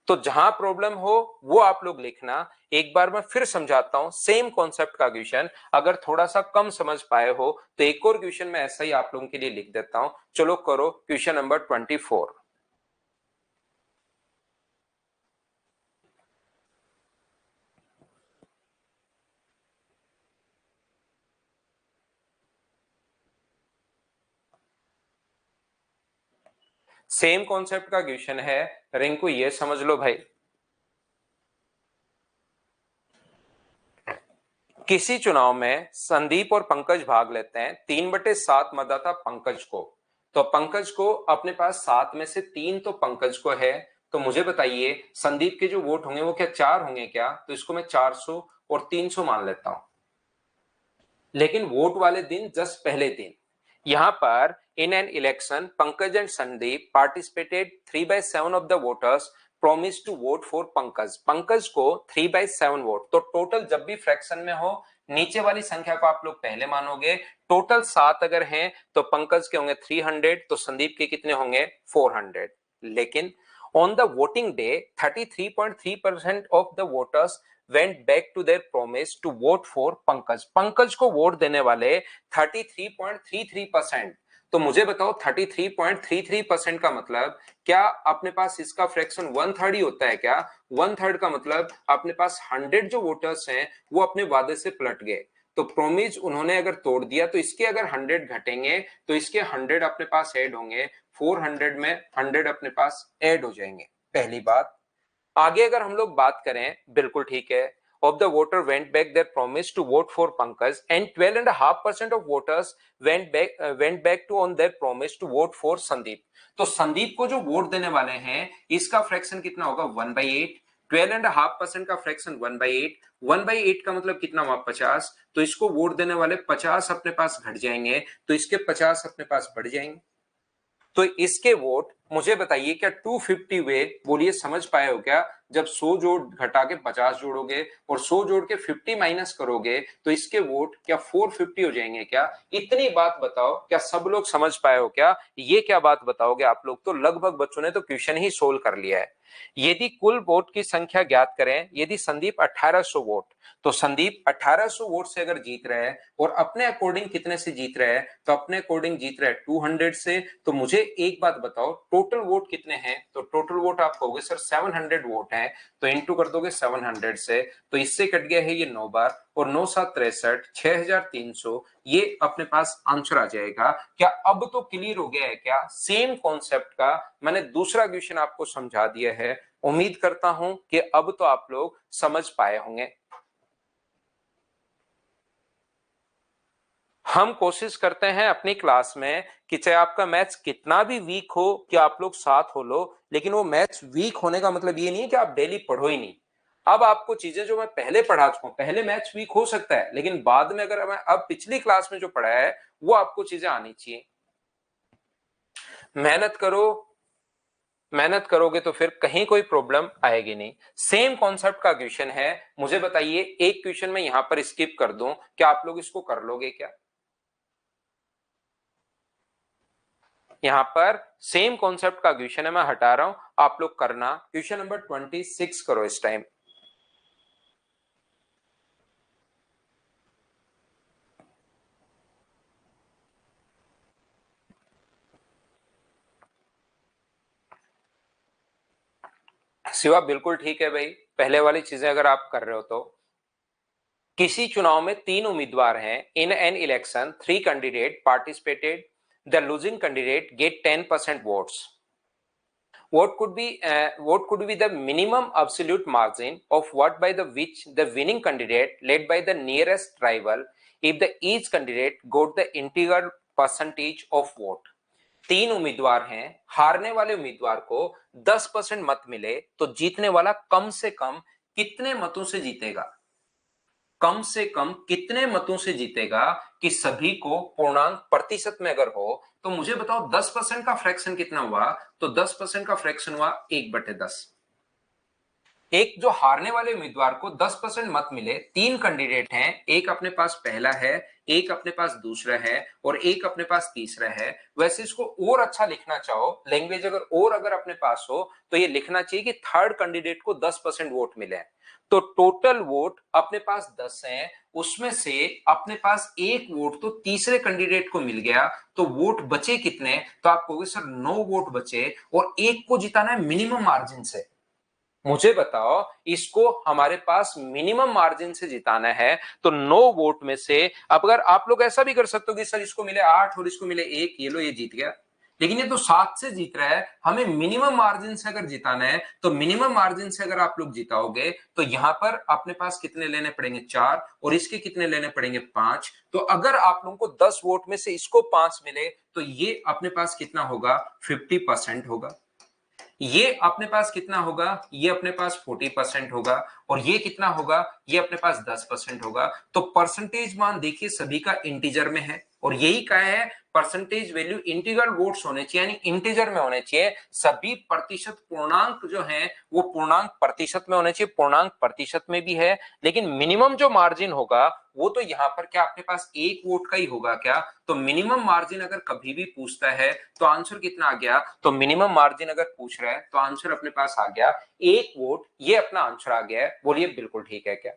तो जहां प्रॉब्लम हो वो आप लोग लिखना। एक बार मैं फिर समझाता हूं सेम कॉन्सेप्ट का क्वेश्चन। अगर थोड़ा सा कम समझ पाए हो तो एक और क्वेश्चन मैं ऐसा ही आप लोगों के लिए लिख देता हूं। चलो करो क्वेश्चन नंबर 24। सेम कॉन्सेप्ट का क्वेश्चन है, रिंकू ये समझ लो भाई। किसी चुनाव में संदीप और पंकज भाग लेते हैं, 3/7 मतदाता पंकज को। तो पंकज को अपने पास 7 में से 3 तो पंकज को है। तो मुझे बताइए संदीप के जो वोट होंगे वो क्या 4 होंगे क्या? तो इसको मैं 400 और 300 मान लेता हूं। लेकिन वोट वाले दिन जस्ट पहले दिन, यहां पर in an election Pankaj and Sandeep participated 3/7 of the voters promise to vote for Pankaj. Pankaj को 3/7 वोट, तो टोटल जब भी फ्रैक्शन में हो नीचे वाली संख्या को आप लोग पहले मानोगे। टोटल 7 अगर हैं तो पंकज के होंगे 300, तो संदीप के कितने होंगे? 400। लेकिन on the voting day 33.3% of the voters went back to their promise to vote for Pankaj. Pankaj को वोट देने वाले 33.33%। तो मुझे बताओ 33.33% का मतलब क्या अपने पास इसका फ्रैक्शन 1/3 ही होता है क्या? 1/3 का मतलब अपने पास 100 जो वोटर्स हैं वो अपने वादे से पलट गए। तो प्रोमिस उन्होंने अगर तोड़ दिया तो इसके अगर 100 घटेंगे तो इसके 100 अपने पास ऐड होंगे, 400 में 100 अपने पास ऐड हो जाएंगे। पहली बात। आगे अगर हम लोग बात करें, बिल्कुल ठीक है, of the voter went back their promise to vote for Pankaj and 12.5% of voters went back to on their promise to vote for Sandeep। तो संदीप को जो वोट देने वाले हैं इसका फ्रैक्शन कितना होगा? 1/8। 12.5% का फ्रैक्शन 1/8, 1/8 का मतलब कितना हुआ? 50। तो इसको वोट देने वाले 50 अपने पास घट जाएंगे, तो इसके 50 अपने पास बढ़ जाएंगे। तो इसके वोट मुझे बताइए क्या 250 वे? बोलिए समझ पाए हो क्या? जब 100 जोड़ घटा के 50 जोड़ोगे और 100 जोड़ के 50 माइनस करोगे तो इसके वोट क्या 450 हो जाएंगे क्या? इतनी बात बताओ, क्या सब लोग समझ पाए हो क्या? ये क्या बात बताओगे आप लोग? तो लगभग बच्चों ने तो क्वेश्चन ही सोल्व कर लिया है। यदि कुल वोट की संख्या ज्ञात करें, यदि संदीप 1800 वोट, तो संदीप 1800 वोट से अगर जीत रहे हैं और अपने अकॉर्डिंग कितने से जीत रहे हैं? तो अपने अकॉर्डिंग जीत रहे हैं 200 से। तो मुझे एक बात बताओ टोटल वोट कितने हैं? तो टोटल वोट आप कहोगे सर 700 वोट हैं, तो इंटू कर दोगे 700 से, तो इससे कट गया है ये 9 बार, और 9 7 63, 6300, ये अपने पास आंसर आ जाएगा। क्या अब तो क्लियर हो गया है क्या? सेम कॉन्सेप्ट का मैंने दूसरा क्वेश्चन आपको समझा दिया है। उम्मीद करता हूं कि अब तो आप लोग समझ पाए होंगे। हम कोशिश करते हैं अपनी क्लास में कि चाहे आपका मैथ्स कितना भी वीक हो कि आप लोग साथ हो लो, लेकिन वो मैथ्स वीक होने का मतलब ये नहीं है कि आप डेली पढ़ो ही नहीं। अब आपको चीजें जो मैं पहले पढ़ा चुका हूं, पहले मैथ्स वीक हो सकता है लेकिन बाद में अगर मैं अब पिछली क्लास में जो पढ़ा है वो आपको चीजें आनी चाहिए। मेहनत करो, मेहनत करोगे तो फिर कहीं कोई प्रॉब्लम आएगी नहीं। सेम कॉन्सेप्ट का क्वेश्चन है। मुझे बताइए एक क्वेश्चन मैं यहां पर स्किप कर दूं, क्या आप लोग इसको कर लोगे क्या? यहां पर सेम कॉन्सेप्ट का क्वेश्चन है, मैं हटा रहा हूं, आप लोग करना। क्वेश्चन नंबर 26 करो इस टाइम। शिवा बिल्कुल ठीक है भाई, पहले वाली चीजें अगर आप कर रहे हो तो किसी चुनाव में 3 उम्मीदवार हैं, in an election 3 candidate participated, the losing candidate get 10% votes. What could be the minimum absolute margin of what by the which the winning candidate led by the nearest rival if the each candidate got the integral percentage of vote. 3 उम्मीदवार हैं, हारने वाले उम्मीदवार को 10% मत मिले तो जीतने वाला कम से कम कितने मतों से जीतेगा? कम से कम कितने मतों से जीतेगा कि सभी को पूर्णांक प्रतिशत में अगर हो तो मुझे बताओ 10% का फ्रैक्शन कितना हुआ? तो 10% का फ्रैक्शन हुआ 1/10. एक जो हारने वाले उम्मीदवार को 10% मत मिले, 3 कैंडिडेट हैं, एक अपने पास पहला है, एक अपने पास दूसरा है और एक अपने पास तीसरा है. वैसे इसको और अच्छा लिखना चाहो, लैंग्वेज अगर अपने पास हो तो ये लिखना चाहिए कि थर्ड कैंडिडेट को 10% वोट मिले. तो टोटल वोट अपने पास 10 हैं, उसमें से अपने पास एक वोट तो तीसरे कैंडिडेट को मिल गया, तो वोट बचे कितने? तो आप कहोगे सर 9 वोट बचे और एक को जिताना है मिनिमम मार्जिन से. मुझे बताओ, इसको हमारे पास मिनिमम मार्जिन से जिताना है तो 9 वोट में से, अब अगर आप लोग ऐसा भी कर सकते हो कि सर इसको मिले 8 और इसको मिले 1, ये लो ये जीत गया, लेकिन ये तो 7 से जीत रहा है. हमें मिनिमम मार्जिन से अगर जिताना है तो मिनिमम मार्जिन से अगर आप लोग जिताओगे तो यहां पर अपने पास कितने लेने पड़ेंगे? 4, और इसके कितने लेने पड़ेंगे? 5. तो अगर आप लोगों को 10 वोट में से इसको 5 मिले तो ये अपने पास कितना होगा? 50% होगा. ये अपने पास कितना होगा? ये अपने पास 40% होगा. और ये कितना होगा? ये अपने पास 10% होगा. तो परसेंटेज मान देखिए सभी का इंटीजर में है और यही कहा है परसेंटेज वैल्यू इंटीग्रल वोट्स होने चाहिए, यानी इंटीजर में होने चाहिए. सभी प्रतिशत पूर्णांक जो है वो पूर्णांक प्रतिशत में होने चाहिए, पूर्णांक प्रतिशत में भी है, लेकिन मिनिमम जो मार्जिन होगा वो तो यहां पर क्या अपने पास एक वोट का ही होगा क्या? तो मिनिमम मार्जिन अगर कभी भी पूछता है तो आंसर कितना आ गया? तो मिनिमम मार्जिन अगर पूछ रहा है तो आंसर अपने पास आ गया 1 वोट. ये अपना आंसर आ गया है. बोलिए बिल्कुल ठीक है क्या?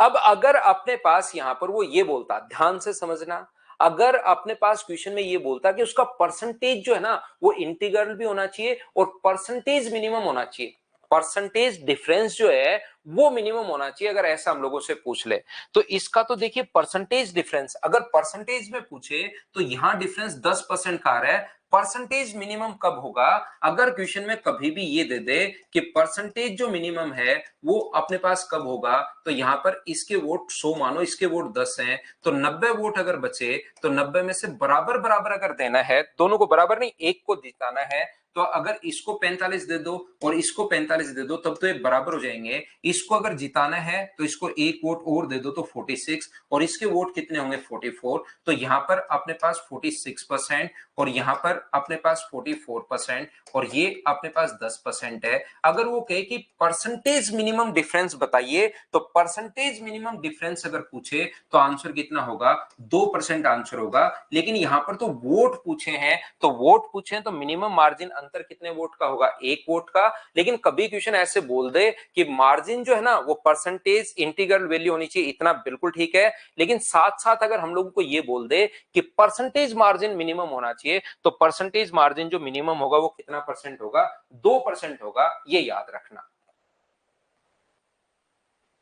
अब अगर अपने पास यहां पर वो ये बोलता, ध्यान से समझना, अगर अपने पास क्वेश्चन में ये बोलता कि उसका परसेंटेज जो है ना वो इंटीग्रल भी होना चाहिए और परसेंटेज मिनिमम होना चाहिए, परसेंटेज डिफरेंस जो है वो मिनिमम होना चाहिए, अगर ऐसा हम लोगों से पूछ ले तो इसका तो देखिए परसेंटेज डिफरेंस अगर परसेंटेज में पूछे तो यहां डिफरेंस 10% का आ रहा है. परसेंटेज मिनिमम कब होगा? अगर क्वेश्चन में कभी भी ये दे दे कि परसेंटेज जो मिनिमम है वो अपने पास कब होगा, तो यहां पर इसके वोट 100 मानो, इसके वोट 10 हैं, तो 90 वोट अगर बचे तो 90 में से बराबर बराबर अगर देना है, दोनों को बराबर नहीं, एक को जिताना है, तो अगर इसको 45 दे दो और इसको 45 दे दो तब तो ये बराबर हो जाएंगे. इसको अगर जिताना है तो इसको एक वोट और दे दो तो 46, और इसके वोट कितने होंगे? 44. तो यहां पर अपने पास 46% और यहां पर अपने पास 44% और ये अपने पास 10% है. अगर वो कहे कि परसेंटेज मिनिमम डिफरेंस बताइए तो परसेंटेज मिनिमम डिफरेंस अगर पूछे तो आंसर कितना होगा? 2% आंसर होगा. लेकिन यहां पर तो वोट पूछे हैं, तो वोट पूछे हैं तो मिनिमम मार्जिन अंतर कितने वोट का होगा? 1 वोट का. लेकिन कभी क्वेश्चन ऐसे बोल दे कि मार्जिन जो है ना वो परसेंटेज इंटीग्रल वैल्यू होनी चाहिए, इतना बिल्कुल ठीक है, लेकिन साथ साथ अगर हम लोगों को ये बोल दे कि परसेंटेज मार्जिन मिनिमम होना चाहिए तो परसेंटेज मार्जिन जो मिनिमम होगा वो कितना परसेंट होगा? 2% होगा. ये याद रखना.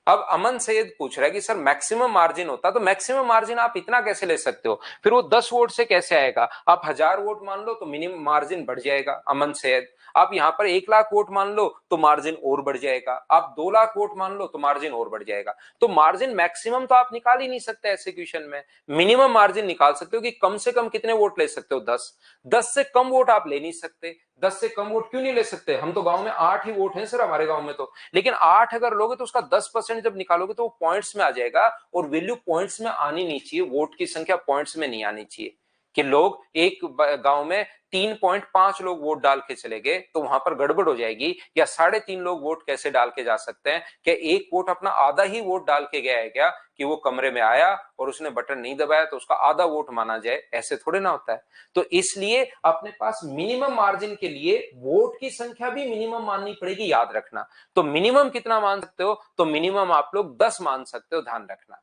अब अमन सैयद पूछ रहा है कि सर मैक्सिमम मार्जिन होता तो मैक्सिमम मार्जिन आप इतना कैसे ले सकते हो, फिर वो 10 वोट से कैसे आएगा? आप 1000 वोट मान लो तो मिनिमम मार्जिन बढ़ जाएगा. अमन सैयद, आप यहां पर 1 लाख वोट मान लो तो मार्जिन और बढ़ जाएगा, आप 2 लाख वोट मान लो तो मार्जिन और बढ़ जाएगा. तो मार्जिन मैक्सिमम तो आप निकाल ही नहीं सकते ऐसे क्वेश्चन में. मिनिमम मार्जिन निकाल सकते हो कि कम से कम कितने वोट ले सकते हो? 10. 10 से कम वोट आप ले नहीं सकते. 10 से कम वोट क्यों नहीं ले सकते? हम तो गांव में 8 ही वोट हैं सर हमारे गांव में तो, लेकिन 8 अगर लोगे तो उसका 10% जब निकालोगे तो वो पॉइंट्स में आ जाएगा, और वैल्यू पॉइंट्स में आनी नहीं चाहिए, वोट की संख्या पॉइंट्स में नहीं आनी चाहिए. कि लोग एक गांव में 3.5 लोग वोट डाल के चले गए तो वहां पर गड़बड़ हो जाएगी. या 3.5 लोग वोट कैसे डाल के जा सकते हैं? क्या एक वोट अपना आधा ही वोट डाल के गया है क्या, कि वो कमरे में आया और उसने बटन नहीं दबाया तो उसका आधा वोट माना जाए? ऐसे थोड़े ना होता है. तो इसलिए अपने पास मिनिमम मार्जिन के लिए वोट की संख्या भी मिनिमम माननी पड़ेगी, याद रखना. तो मिनिमम कितना मान सकते हो? तो मिनिमम आप लोग 10 मान सकते हो, ध्यान रखना.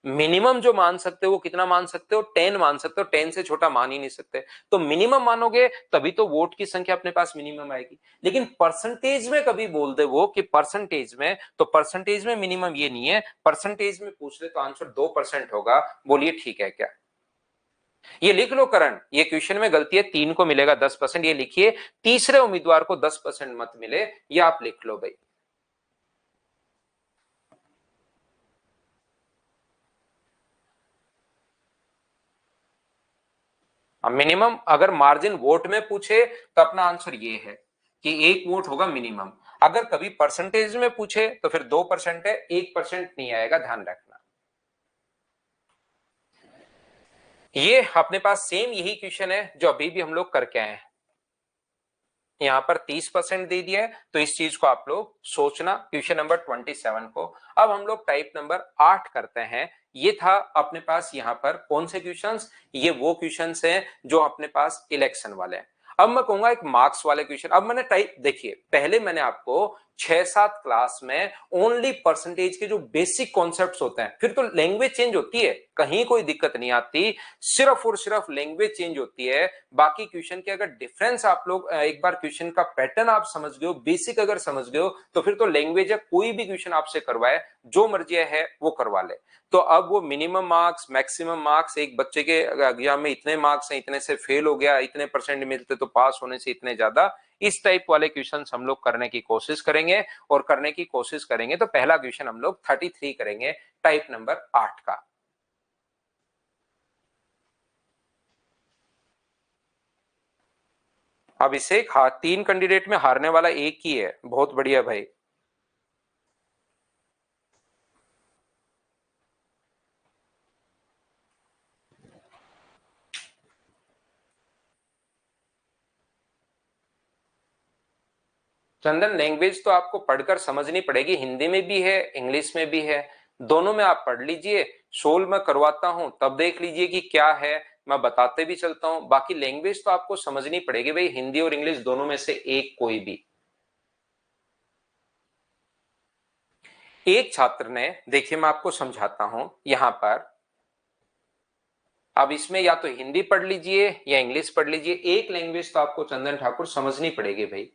मिनिमम जो मान सकते हो वो कितना मान सकते हो, 10 मान सकते हो, 10 से छोटा मान ही नहीं सकते। तो मिनिमम मानोगे तभी तो वोट की संख्या अपने पास मिनिमम आएगी। लेकिन परसेंटेज में कभी बोल दे वो कि परसेंटेज में, तो परसेंटेज में मिनिमम ये नहीं है, परसेंटेज में पूछ ले तो आंसर 2% होगा। बोलिए ठीक है क्या? ये लिख लो करण, ये क्वेश्चन में गलती है, 3 को मिलेगा 10%, ये लिखिए तीसरे उम्मीदवार को 10% मत मिले, ये आप लिख लो भाई। मिनिमम अगर मार्जिन वोट में पूछे तो अपना आंसर ये है कि 1 वोट होगा मिनिमम। अगर कभी परसेंटेज में पूछे तो फिर 2% है, 1% नहीं आएगा, ध्यान रखना। ये अपने पास सेम यही क्वेश्चन है जो अभी भी हम लोग करके आए हैं। यहां पर 30% दे दिया है, तो इस चीज को आप लोग सोचना, क्वेश्चन नंबर 27 को। अब हम लोग टाइप नंबर 8 करते हैं। ये था अपने पास यहाँ पर कौन से क्वेश्चंस, ये वो क्वेश्चंस हैं जो अपने पास इलेक्शन वाले हैं। अब मैं कहूंगा एक मार्क्स वाले क्वेश्चन। अब मैंने टाइप देखिए, पहले मैंने आपको 6-7 क्लास में ओनली परसेंटेज के जो बेसिक कॉन्सेप्ट्स होते हैं, फिर तो लैंग्वेज चेंज होती है, कहीं कोई दिक्कत नहीं आती, सिर्फ और सिर्फ लैंग्वेज चेंज होती है। बाकी क्वेश्चन के अगर डिफरेंस आप लोग एक बार क्वेश्चन का पैटर्न आप समझ गए हो, बेसिक अगर समझ गए हो, तो फिर तो लैंग्वेज है, कोई भी क्वेश्चन आपसे करवाए जो मर्जी है वो करवा ले। तो अब वो मिनिमम मार्क्स, मैक्सिमम मार्क्स, एक बच्चे के एग्जाम में इतने मार्क्स हैं, इतने से फेल हो गया, इतने परसेंट मिलते तो पास होने से इतने ज्यादा, इस टाइप वाले क्वेश्चन हम लोग करने की कोशिश करेंगे। और करने की कोशिश करेंगे तो पहला क्वेश्चन हम लोग 33 करेंगे, टाइप नंबर 8 का। अब इसे 3 कैंडिडेट में हारने वाला एक ही है, बहुत बढ़िया भाई। चंदन, लैंग्वेज तो आपको पढ़कर समझनी पड़ेगी, हिंदी में भी है इंग्लिश में भी है, दोनों में आप पढ़ लीजिए। सोल में करवाता हूं तब देख लीजिए कि क्या है, मैं बताते भी चलता हूं। बाकी लैंग्वेज तो आपको समझनी पड़ेगी भाई, हिंदी और इंग्लिश दोनों में से एक कोई भी। एक छात्र ने, देखिए मैं आपको समझाता हूं यहां पर, अब इसमें या तो हिंदी पढ़ लीजिए या इंग्लिश पढ़ लीजिए, एक लैंग्वेज तो आपको चंदन ठाकुर समझनी पड़ेगी भाई।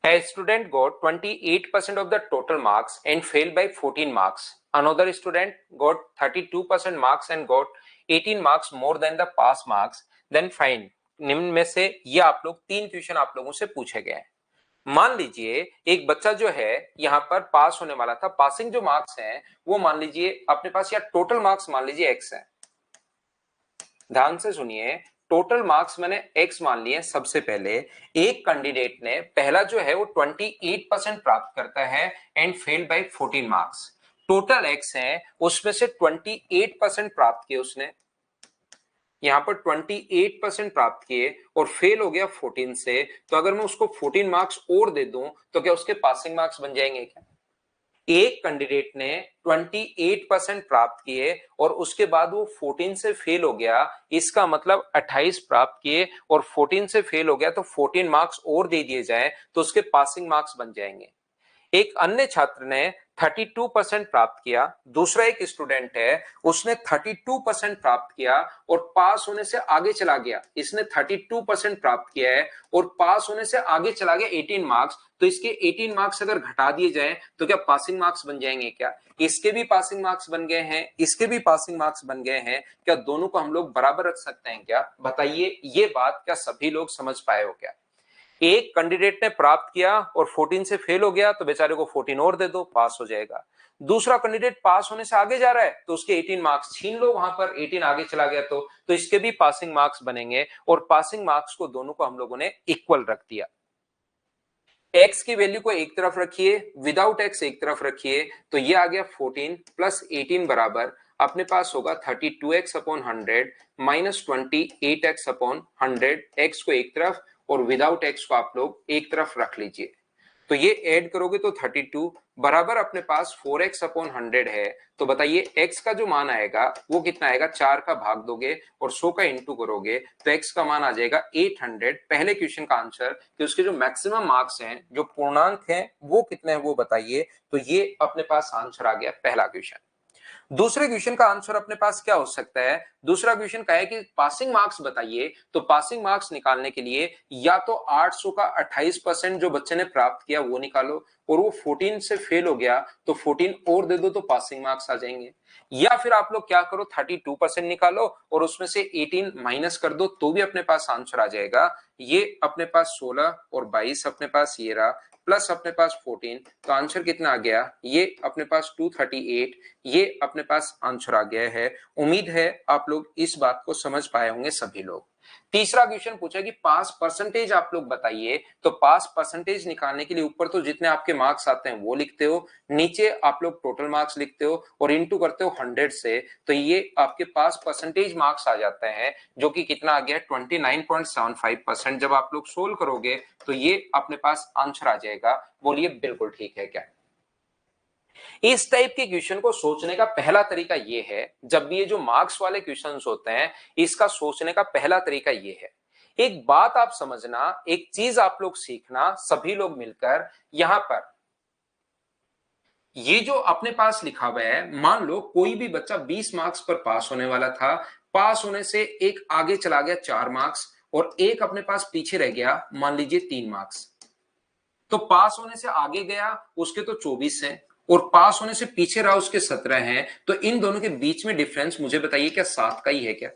A student got 28% of the total marks and failed by 14 marks. Another student got 32% marks and got 18 marks more than the pass marks. Then find. निम्न में से ये आप लोग 3 क्वेश्चन आप लोगों से पूछे गए हैं। मान लीजिए एक बच्चा जो है यहाँ पर पास होने वाला था, पासिंग जो मार्क्स हैं वो मान लीजिए अपने पास, या टोटल मार्क्स मान लीजिए x है। ध्यान से सुनिए, टोटल मार्क्स मैंने x मान लिए। सबसे पहले एक कैंडिडेट ने, पहला जो है वो 28% प्राप्त करता है and fail by 14 marks. Total x है, उसमें से 28% प्राप्त किए उसने, यहां पर 28% प्राप्त किए और फेल हो गया 14 से। तो अगर मैं उसको 14 मार्क्स और दे दूं तो क्या उसके पासिंग मार्क्स बन जाएंगे क्या? एक कैंडिडेट ने 28% प्राप्त किए और उसके बाद वो 14 से फेल हो गया, इसका मतलब 28 प्राप्त किए और 14 से फेल हो गया, तो 14 मार्क्स और दे दिए जाए तो उसके पासिंग मार्क्स बन जाएंगे। एक अन्य छात्र ने 32% प्राप्त किया, दूसरा एक स्टूडेंट है उसने 32% प्राप्त किया और पास होने से आगे चला गया, इसने 32% प्राप्त किया है और पास होने से आगे चला गया 18 मार्क्स। तो इसके 18 मार्क्स अगर घटा दिए जाएं तो क्या पासिंग मार्क्स बन जाएंगे क्या? इसके भी पासिंग मार्क्स बन गए हैं, इसके भी पासिंग मार्क्स बन गए हैं, क्या दोनों को हम लोग बराबर रख सकते हैं क्या? बताइए, ये बात क्या सभी लोग समझ पाए हो क्या? एक कैंडिडेट ने प्राप्त किया और 14 से फेल हो गया तो बेचारे को 14 और दे दो, पास हो जाएगा। दूसरा कैंडिडेट पास होने से आगे जा रहा है तो उसके 18 मार्क्स छीन लो, वहां पर 18 आगे चला गया तो इसके भी पासिंग मार्क्स बनेंगे और पासिंग मार्क्स को दोनों को हम लोगों ने इक्वल रख दिया। एक्स की वैल्यू को एक तरफ रखिए, विदाउट एक्स एक तरफ रखिए, तो ये आ गया 14 प्लस 18 बराबर अपने पास होगा 32x upon 100 minus 28x upon 100। X को एक तरफ और विदाउट एक्स को आप लोग एक तरफ रख लीजिए। तो ये ऐड करोगे तो 32 बराबर अपने पास 4x अपॉन 100 है। तो बताइए x का जो मान आएगा वो कितना आएगा, 4 का भाग दोगे और 100 का इंटू करोगे तो x का मान आ जाएगा 800। पहले क्वेश्चन का आंसर कि उसके जो मैक्सिमम मार्क्स हैं, जो पूर्णांक हैं, वो कितने हैं वो बताइए। तो ये अपने पास आंसर आ गया पहला क्वेश्चन। दूसरे क्वेश्चन का आंसर अपने पास क्या हो सकता है, दूसरा क्वेश्चन का है कि पासिंग मार्क्स बताइए। तो पासिंग मार्क्स निकालने के लिए या तो 800 का 28% जो बच्चे ने प्राप्त किया वो निकालो, और वो 14 से फेल हो गया तो 14 और दे दो तो पासिंग मार्क्स आ जाएंगे। या फिर आप लोग क्या करो, 32% निकालो और उसमें से 18 माइनस कर दो तो भी अपने पास आंसर आ जाएगा। ये अपने पास 16 और 22 अपने पास ये रहा, प्लस अपने पास 14, तो आंसर कितना आ गया, ये अपने पास 238। ये अपने पास आंसर आ गया है। उम्मीद है आप लोग इस बात को समझ पाए होंगे सभी लोग। तीसरा क्वेश्चन पूछा कि पास परसेंटेज आप लोग बताइए। तो पास परसेंटेज निकालने के लिए ऊपर तो जितने आपके मार्क्स आते हैं वो लिखते हो, नीचे आप लोग टोटल मार्क्स लिखते हो और इंटू करते हो 100 से, तो ये आपके पास परसेंटेज मार्क्स आ जाते हैं, जो कि कितना आ गया 29.75%। जब आप लोग सोल्व करोगे तो ये अपने पास आंसर आ जाएगा। बोलिए बिल्कुल ठीक है क्या। इस टाइप के क्वेश्चन को सोचने का पहला तरीका ये है, जब भी ये जो मार्क्स वाले क्वेश्चंस होते हैं इसका सोचने का पहला तरीका ये है। एक बात आप समझना, एक चीज आप लोग सीखना सभी लोग मिलकर, यहां पर ये जो अपने पास लिखा हुआ है, मान लो कोई भी बच्चा 20 मार्क्स पर पास होने वाला था, पास होने से एक आगे चला गया 4 मार्क्स और एक अपने पास पीछे रह गया मान लीजिए 3 मार्क्स। तो पास होने से आगे गया उसके तो 24 हैं और पास होने से पीछे रहा उसके 17 हैं। तो इन दोनों के बीच में डिफरेंस मुझे बताइए क्या 7 का ही है क्या।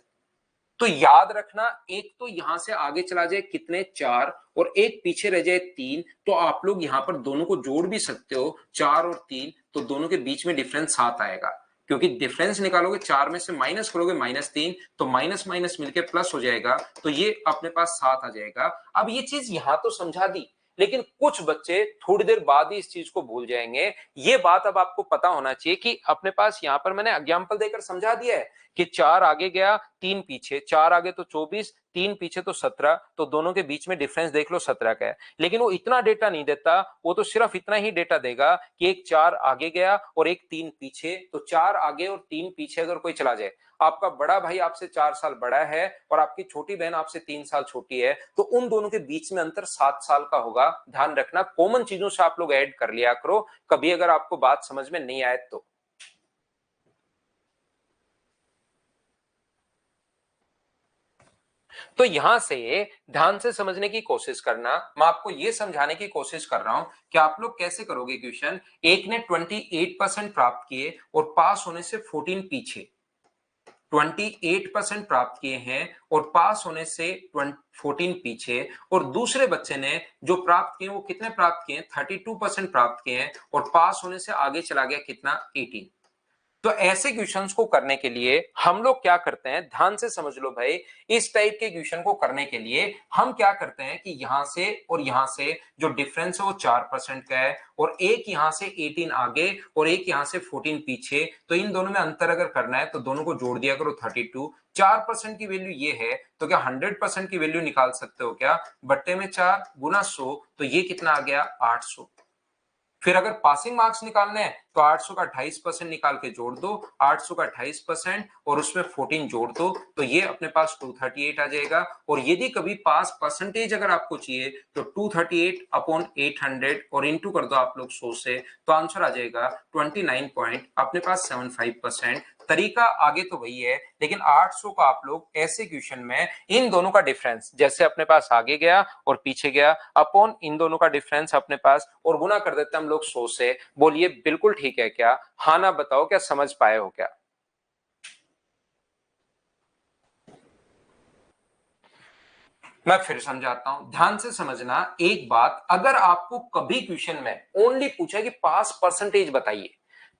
तो याद रखना, एक तो यहां से आगे चला जाए कितने 4 और एक पीछे रह जाए 3, तो आप लोग यहां पर दोनों को जोड़ भी सकते हो 4 और 3, तो दोनों के बीच में डिफरेंस 7 आएगा। क्योंकि डिफरेंस निकालोगे 4 में से माइनस करोगे -3, तो माइनस माइनस मिलके प्लस हो जाएगा, तो ये अपने पास 7 आ जाएगा। अब ये चीज यहां तो समझा दी, लेकिन कुछ बच्चे थोड़ी देर बाद ही इस चीज को भूल जाएंगे। ये बात अब आपको पता होना चाहिए कि अपने पास यहां पर मैंने एग्जाम्पल देकर समझा दिया है कि 4 आगे गया 3 पीछे, 4 आगे तो 24, 3 पीछे तो 17, तो दोनों के बीच में डिफरेंस देख लो 17 का है। लेकिन वो इतना डेटा नहीं देता, वो तो सिर्फ इतना ही डेटा देगा कि एक 4 आगे गया और एक 3 पीछे। तो 4 आगे और 3 पीछे अगर कोई चला जाए, आपका बड़ा भाई आपसे 4 साल बड़ा है और आपकी छोटी बहन आपसे 3 साल छोटी है, तो उन दोनों के बीच में अंतर 7 साल का होगा। ध्यान रखना, कॉमन चीजों से आप लोग ऐड कर लिया करो कभी अगर आपको बात समझ में नहीं आए तो। तो यहां से ध्यान से समझने की कोशिश करना, मैं आपको यह समझाने की कोशिश कर रहा हूं कि आप लोग कैसे करोगे क्वेश्चन। एक ने 28% प्राप्त किए और पास होने से 14 पीछे, 28% प्राप्त किए हैं और पास होने से 14 पीछे, और दूसरे बच्चे ने जो प्राप्त किए वो कितने प्राप्त किए, 32% प्राप्त किए हैं और पास होने से आगे चला गया कितना, 18। तो ऐसे क्वेश्चंस को करने के लिए हम लोग क्या करते हैं, ध्यान से समझ लो भाई। इस टाइप के क्वेश्चन को करने के लिए हम क्या करते हैं कि यहां से और यहां से जो डिफरेंस है वो 4% का है, और एक यहां से 18 आगे और एक यहां से 14 पीछे, तो इन दोनों में अंतर अगर करना है तो दोनों को जोड़ दिया करो 32। 4% की वैल्यू ये है, तो क्या 100% की वैल्यू निकाल सकते हो क्या, बट्टे में 4 गुना 100, तो ये कितना आ गया 800। फिर अगर पासिंग मार्क्स निकालने हैं तो 800 का 28% निकाल के जोड़ दो, 800 का 28% और उसमें 14 जोड़ दो, तो ये अपने पास 238 आ जाएगा। और यदि कभी पास परसेंटेज अगर आपको चाहिए तो 238 अपॉन 800 और इंटू कर दो आप लोग 100 से, तो आंसर आ जाएगा 29 पॉइंट अपने पास 75%। तरीका आगे तो वही है, लेकिन 800 का आप लोग ऐसे क्वेश्चन में इन दोनों का डिफरेंस जैसे अपने पास आगे गया और पीछे गया अपॉन इन दोनों का डिफरेंस अपने पास और गुना कर देते हैं हम लोग 100 से। बोलिए बिल्कुल ठीक है क्या, हाँ ना बताओ, क्या समझ पाए हो क्या। मैं फिर समझाता हूं, ध्यान से समझना एक बात। अगर आपको कभी क्वेश्चन में ओनली पूछा कि पास परसेंटेज बताइए,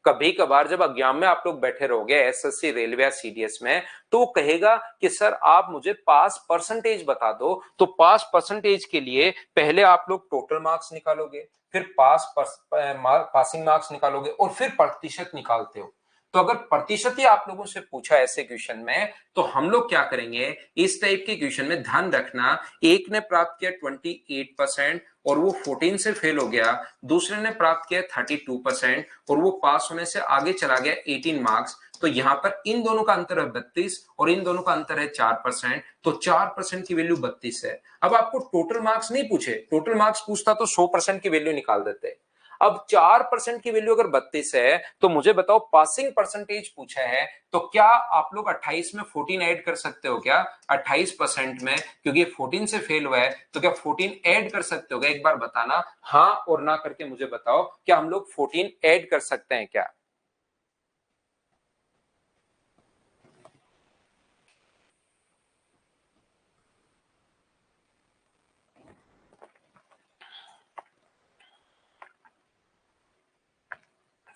कभी कभार जब एग्जाम में आप लोग बैठे रहोगे एसएससी रेलवे या सीडीएस में, तो वो कहेगा कि सर आप मुझे पास परसेंटेज बता दो। तो पास परसेंटेज के लिए पहले आप लोग टोटल मार्क्स निकालोगे, फिर पासिंग मार्क्स निकालोगे और फिर प्रतिशत निकालते हो। तो अगर प्रतिशत ही आप लोगों से पूछा ऐसे क्वेश्चन में, तो हम लोग क्या करेंगे, इस टाइप के क्वेश्चन में ध्यान रखना, एक ने प्राप्त किया 28% और वो 14 से फेल हो गया, दूसरे ने प्राप्त किया 32% और वो पास होने से आगे चला गया 18 मार्क्स। तो यहां पर इन दोनों का अंतर है 32 और इन दोनों का अंतर है 4%, तो 4% की वैल्यू 32 है। अब आपको टोटल मार्क्स नहीं पूछे, टोटल मार्क्स पूछता तो 100% की वैल्यू निकाल देते। अब 4% की वैल्यू अगर 32 है, तो मुझे बताओ पासिंग परसेंटेज पूछा है, तो क्या आप लोग 28 में 14 ऐड कर सकते हो क्या? 28% में, क्योंकि 14 से फेल हुआ है, तो क्या 14 ऐड कर सकते हो क्या? एक बार बताना, हाँ और ना करके मुझे बताओ, क्या हम लोग 14 ऐड कर सकते हैं क्या?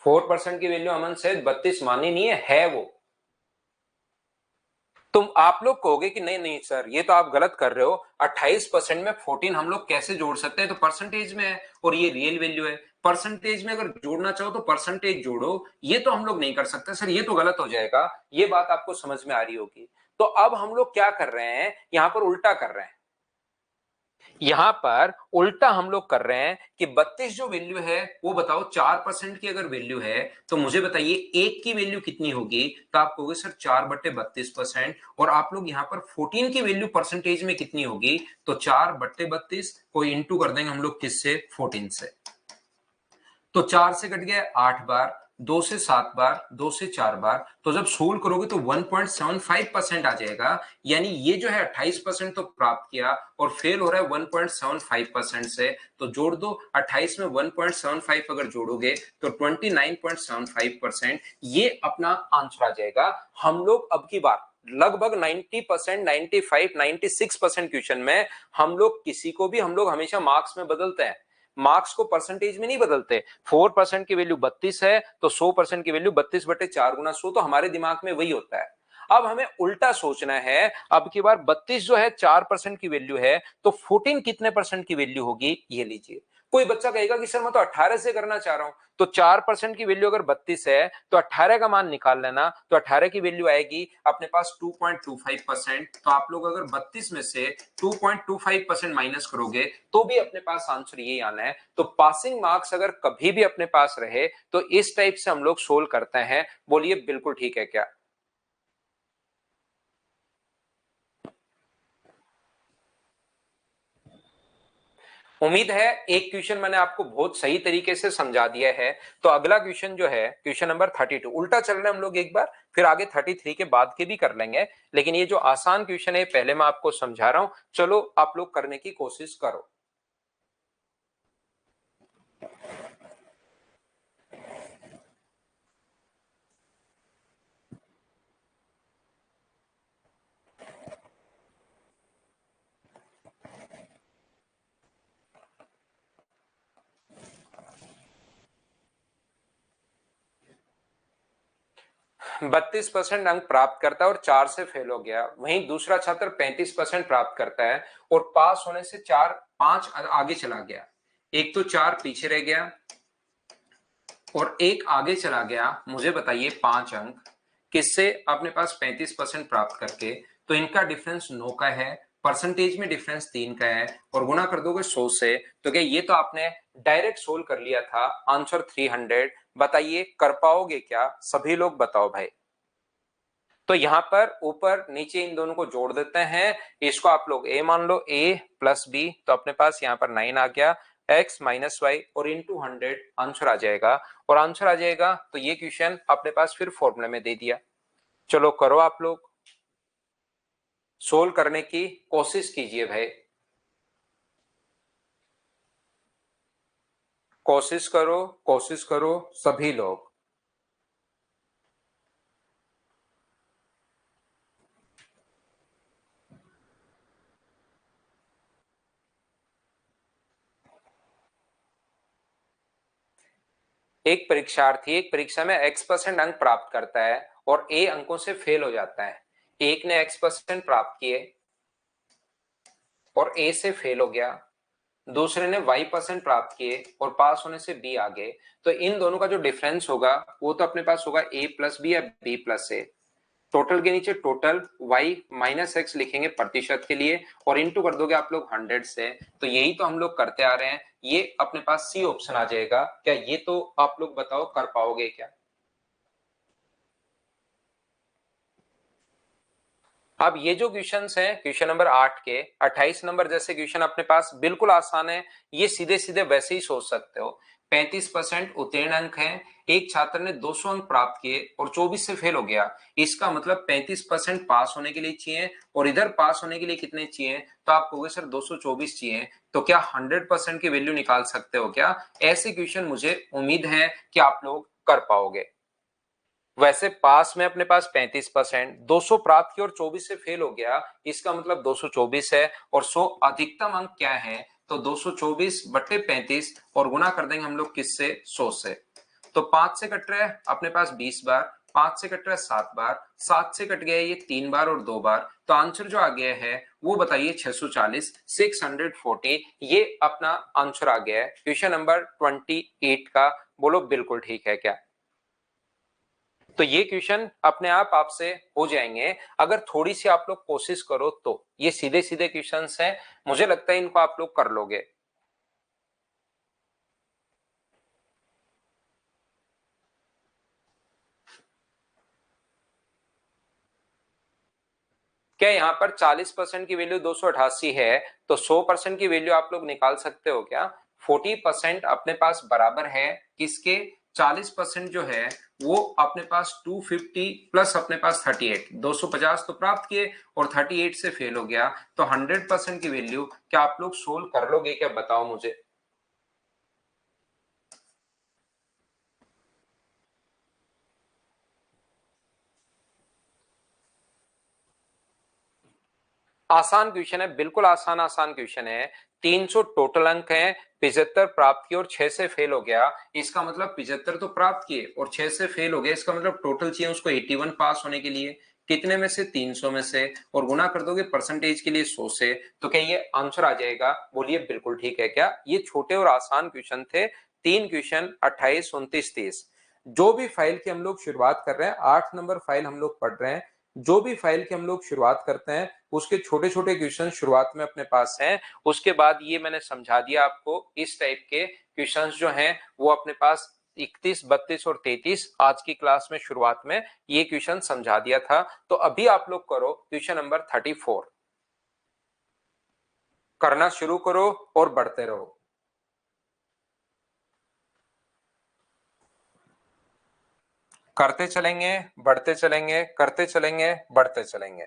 4% की वैल्यू अमन से 32 मानी नहीं है वो। तुम आप लोग कहोगे कि नहीं नहीं सर, ये तो आप गलत कर रहे हो, 28% में 14 हम लोग कैसे जोड़ सकते हैं? तो परसेंटेज में है और ये रियल वैल्यू है, परसेंटेज में अगर जोड़ना चाहो तो परसेंटेज जोड़ो, ये तो हम लोग नहीं कर सकते सर, ये तो गलत हो जाएगा। ये बात आपको समझ में आ रही होगी। तो अब हम लोग क्या कर रहे हैं, यहां पर उल्टा कर रहे हैं। यहां पर उल्टा हम लोग कर रहे हैं कि 32 जो वैल्यू है वो बताओ, 4% की अगर वैल्यू है तो मुझे बताइए एक की वैल्यू कितनी होगी? तो आप कहोगे सर 4/32%। और आप लोग यहां पर 14 की वैल्यू परसेंटेज में कितनी होगी? तो 4/32 को इंटू कर देंगे हम लोग किससे? 14 से। तो 4 से कट गया 8 बार, 2 से 7 बार, 2 से 4 बार, तो जब सोल्व करोगे तो 1.75% आ जाएगा। यानी ये जो है 28% तो प्राप्त किया और फेल हो रहा है 1.75% से। तो जोड़ दो, 28 में 1.75 अगर जोड़ोगे तो 29.75%, ये अपना आंसर आ जाएगा। हम लोग अब की बार लगभग 90%, 95, 96% क्वेश्चन में हम लोग किसी को भी हम लोग हमेशा मार्क्स में बदलते हैं, मार्क्स को परसेंटेज में नहीं बदलते। 4% की वैल्यू 32 है तो 100% की वैल्यू 32/4 गुना 100, तो हमारे दिमाग में वही होता है। अब हमें उल्टा सोचना है, अब की बार 32 जो है 4% की वैल्यू है, तो 14 कितने परसेंट की वैल्यू होगी? ये लीजिए। कोई बच्चा कहेगा कि सर मैं तो 18 से करना चाह रहा हूं, तो 4% की वैल्यू अगर 32 है तो 18 का मान निकाल लेना, तो 18 की वैल्यू आएगी अपने पास 2.25%। तो आप लोग अगर 32 में से 2.25% माइनस करोगे तो भी अपने पास आंसर यही आना है। तो पासिंग मार्क्स अगर कभी भी अपने पास रहे तो इस टाइप से हम लोग सोल्व करते हैं। बोलिए बिल्कुल ठीक है क्या? उम्मीद है एक क्वेश्चन मैंने आपको बहुत सही तरीके से समझा दिया है। तो अगला क्वेश्चन जो है क्वेश्चन नंबर 32, उल्टा चल रहे हैं हम लोग एक बार, फिर आगे 33 के बाद के भी कर लेंगे, लेकिन ये जो आसान क्वेश्चन है पहले मैं आपको समझा रहा हूं, चलो आप लोग करने की कोशिश करो। 32% अंक प्राप्त करता है और 4 से फेल हो गया, वहीं दूसरा छात्र 35% प्राप्त करता है और पास होने से 5 आगे चला गया। एक तो 4 पीछे रह गया और एक आगे चला गया। मुझे बताइए 5 अंक किससे अपने पास 35% प्राप्त करके? तो इनका डिफरेंस 9 का है, परसेंटेज में डिफरेंस 3 का है, और गुना कर दोगे 100 से, तो क्या ये तो आपने डायरेक्ट सोल्व कर लिया था, आंसर 300। बताइए कर पाओगे क्या? सभी लोग बताओ भाई। तो यहां पर ऊपर नीचे इन दोनों को जोड़ देते हैं, इसको आप लोग ए मान लो, ए प्लस बी, तो अपने पास यहां पर 9 आ गया, एक्स माइनस वाई और इंटू 100 आंसर आ जाएगा। और आंसर आ जाएगा तो ये क्वेश्चन अपने पास फिर फॉर्मूले में दे दिया। चलो करो आप लोग, सोल्व करने की कोशिश कीजिए भाई, कोशिश करो सभी लोग। एक परीक्षार्थी एक परीक्षा में x% अंक प्राप्त करता है और a अंकों से फेल हो जाता है। एक ने x% प्राप्त किए और a से फेल हो गया, दूसरे ने y% प्राप्त किए और पास होने से b आ गए, तो इन दोनों का जो डिफरेंस होगा वो तो अपने पास होगा a+b या b+a। टोटल के नीचे टोटल y माइनस एक्स लिखेंगे प्रतिशत के लिए और इंटू कर दोगे आप लोग 100 से। तो यही तो हम लोग करते आ रहे हैं, ये अपने पास सी ऑप्शन आ जाएगा। क्या ये तो आप लोग बताओ कर पाओगे क्या? अब ये जो क्वेश्चंस हैं क्वेश्चन नंबर 8 के 28 नंबर जैसे क्वेश्चन अपने पास बिल्कुल आसान है, ये सीधे सीधे वैसे ही सोच सकते हो। 35% उत्तीर्ण अंक हैं, एक छात्र ने 200 अंक प्राप्त किए और 24 से फेल हो गया, इसका मतलब 35% पास होने के लिए चाहिए और इधर पास होने के लिए कितने चाहिए? तो आप कहोगे सर 224 चाहिए, तो क्या 100% की वैल्यू निकाल सकते हो क्या? ऐसे क्वेश्चन मुझे उम्मीद है कि आप लोग कर पाओगे। वैसे पास में अपने पास 35%, 200 प्राप्त किया और 24 से फेल हो गया, इसका मतलब 224 है और 100 अधिकतम अंक क्या है? तो 224 बटे 35 और गुना कर देंगे हम लोग किससे? 100 से। तो 5 से कट रहा है अपने पास 20 बार, 5 से कट रहा है 7 बार, 7 से कट गया ये 3 बार और 2 बार, तो आंसर जो आ गया है वो बताइए 640, 640, ये अपना आंसर आ गया है क्वेश्चन नंबर 28 का। बोलो बिल्कुल ठीक है क्या? तो ये क्वेश्चन अपने आप आपसे हो जाएंगे अगर थोड़ी सी आप लोग कोशिश करो तो। ये सीधे सीधे क्वेश्चंस हैं, मुझे लगता है इनको आप लोग कर लोगे। क्या यहाँ पर 40% की वैल्यू 288 है, तो 100% की वैल्यू आप लोग निकाल सकते हो क्या? 40% अपने पास बराबर है किसके? 40% जो है वो अपने पास 250 प्लस अपने पास 38, 250 तो प्राप्त किए और 38 से फेल हो गया, तो 100% की वैल्यू क्या आप लोग सोल्व कर लोगे क्या? बताओ मुझे। आसान क्वेश्चन है, बिल्कुल आसान आसान क्वेश्चन है। 300 टोटल अंक हैं, 75 प्राप्त किए और 6 से फेल हो गया, इसका मतलब 75 तो प्राप्त किए और 6 से फेल हो गया, इसका मतलब टोटल चाहिए उसको 81 पास होने के लिए। कितने में से? 300 में से, और गुना कर दोगे परसेंटेज के लिए 100 से, तो क्या ये आंसर आ जाएगा? बोलिए बिल्कुल ठीक है क्या? ये छोटे और आसान क्वेश्चन थे, 3 क्वेश्चन 28, 29, 30। जो भी फाइल की हम लोग शुरुआत कर रहे हैं, 8 नंबर फाइल हम लोग पढ़ रहे हैं, जो भी फाइल की हम लोग शुरुआत करते हैं उसके छोटे छोटे क्वेश्चन शुरुआत में अपने पास हैं, उसके बाद ये मैंने समझा दिया आपको, इस टाइप के क्वेश्चंस जो हैं वो अपने पास 31, 32 और 33 आज की क्लास में शुरुआत में ये क्वेश्चन समझा दिया था। तो अभी आप लोग करो क्वेश्चन नंबर 34, करना शुरू करो और बढ़ते रहो। करते चलेंगे, बढ़ते चलेंगे, करते चलेंगे, बढ़ते चलेंगे।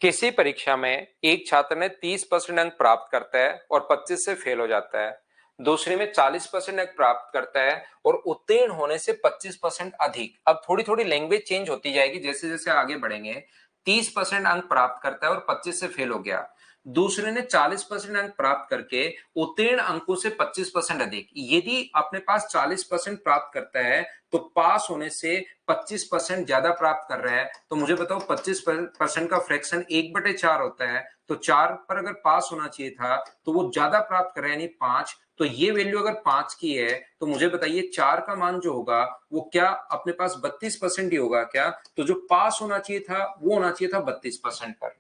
किसी परीक्षा में एक छात्र ने 30% अंक प्राप्त करता है और 25 से फेल हो जाता है, दूसरे में 40% अंक प्राप्त करता है और उत्तीर्ण होने से 25% अधिक। अब थोड़ी थोड़ी लैंग्वेज चेंज होती जाएगी जैसे जैसे आगे बढ़ेंगे। 30% अंक प्राप्त करता है और 25 से फेल हो गया, दूसरे ने 40% अंक प्राप्त करके उत्तीर्ण अंकों से 25% अधिक। यदि अपने पास 40% प्राप्त करता है तो पास होने से 25% ज्यादा प्राप्त कर रहा है, तो मुझे बताओ 25% का फ्रैक्शन 1/4 होता है, तो 4 पर अगर पास होना चाहिए था तो वो ज्यादा प्राप्त कर रहा है यानी 5। तो ये वैल्यू अगर 5 की है तो मुझे बताइए 4 का मान जो होगा वो क्या अपने पास 32% ही होगा क्या? तो जो पास होना चाहिए था वो होना चाहिए था 32% पर।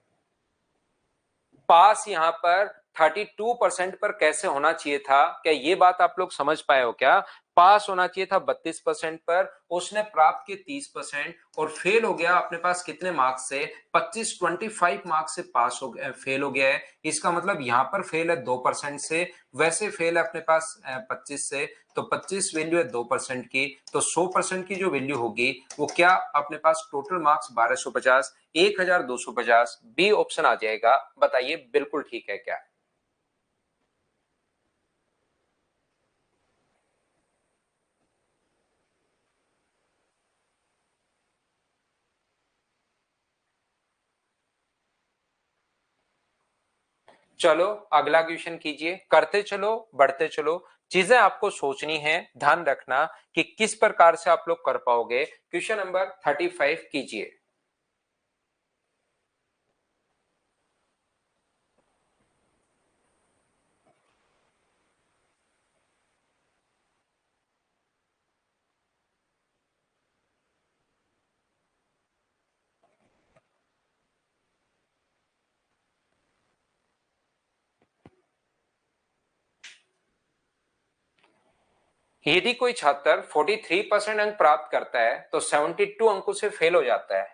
पास यहाँ पर 32% पर कैसे होना चाहिए था? क्या ये बात आप लोग समझ पाए हो क्या? पास होना चाहिए था 32% पर, उसने प्राप्त किए 30% और फेल हो गया अपने पास कितने मार्क्स से? 25 मार्क्स से पास हो गया, फेल हो गया है, इसका मतलब यहाँ पर फेल है 2% से, वैसे फेल है अपने पास 25 से, तो 25 वैल्यू है 2% की, तो 100% की जो वैल्यू होगी वो क्या अपने पास? टोटल मार्क्स 1250, 1250, बी ऑप्शन आ जाएगा। बताइए बिल्कुल ठीक है क्या? चलो अगला क्वेश्चन कीजिए, करते चलो बढ़ते चलो, चीजें आपको सोचनी है, ध्यान रखना कि किस प्रकार से आप लोग कर पाओगे। क्वेश्चन नंबर 35 कीजिए। यदि कोई छात्र 43% अंक प्राप्त करता है तो 72 अंकों से फेल हो जाता है,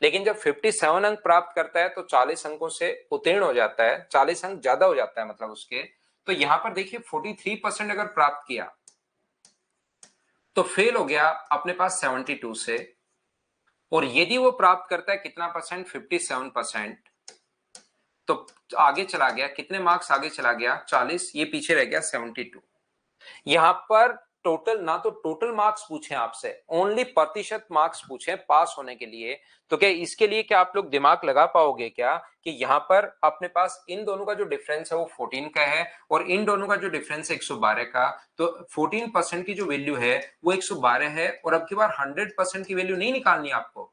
लेकिन जब 57 अंक प्राप्त करता है तो 40 अंकों से उत्तीर्ण हो जाता है, 40 अंक ज्यादा हो जाता है मतलब उसके। तो यहां पर देखिए 43% अगर प्राप्त किया तो फेल हो गया अपने पास 72 से, और यदि वो प्राप्त करता है कितना परसेंट, 57%, तो आगे चला गया, कितने मार्क्स आगे चला गया, 40, ये पीछे रह गया 72। यहां पर टोटल ना तो टोटल मार्क्स पूछे आपसे, ओनली प्रतिशत मार्क्स पूछे पास होने के लिए। तो क्या इसके लिए क्या आप लोग दिमाग लगा पाओगे क्या कि यहां पर अपने पास इन दोनों का जो डिफरेंस है वो 14 का है और इन दोनों का जो डिफरेंस है 112 का, तो 14% की जो वैल्यू है वो 112 है। और अब की बार 100% की वैल्यू नहीं निकालनी आपको,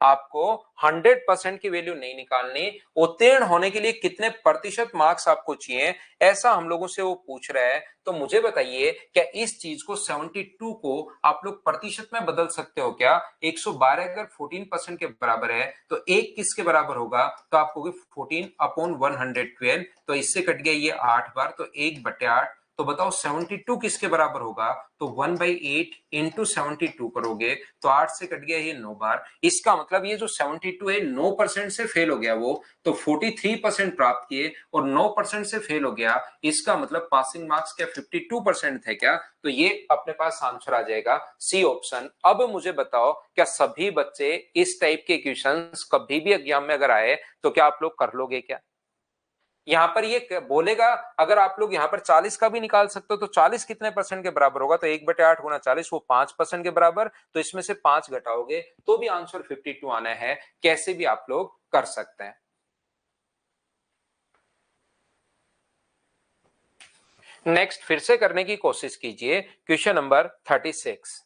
आपको 100% की वैल्यू नहीं निकालनी, उत्तीर्ण होने के लिए कितने प्रतिशत मार्क्स आपको चाहिए ऐसा हम लोगों से वो पूछ रहा है। तो मुझे बताइए क्या इस चीज को 72 को आप लोग प्रतिशत में बदल सकते हो क्या? 112 अगर 14% के बराबर है तो एक किसके बराबर होगा, तो आप कहोगे 14/112, तो इससे कट गया ये 8 बार, तो 1/8। तो बताओ 72 किसके बराबर होगा, तो 1/8 इंटू 72 करोगे तो 8 से कट गया ये 9 बार। इसका मतलब ये जो 72 है 9% से फेल हो गया वो, तो 43% प्राप्त किए और 9% से फेल हो गया, इसका मतलब पासिंग मार्क्स क्या 52% थे क्या? तो ये अपने पास आंसर आ जाएगा सी ऑप्शन। अब मुझे बताओ क्या सभी बच्चे इस टाइप के क्वेश्चंस कभी भी एग्जाम में अगर आए तो क्या आप लोग कर लोगे क्या? यहां पर ये बोलेगा अगर आप लोग यहां पर 40 का भी निकाल सकते हो तो 40 कितने परसेंट के बराबर होगा, तो 1/8 गुना 40 वो 5% के बराबर, तो इसमें से 5 घटाओगे तो भी आंसर 52 आना है। कैसे भी आप लोग कर सकते हैं। नेक्स्ट फिर से करने की कोशिश कीजिए, क्वेश्चन नंबर 36।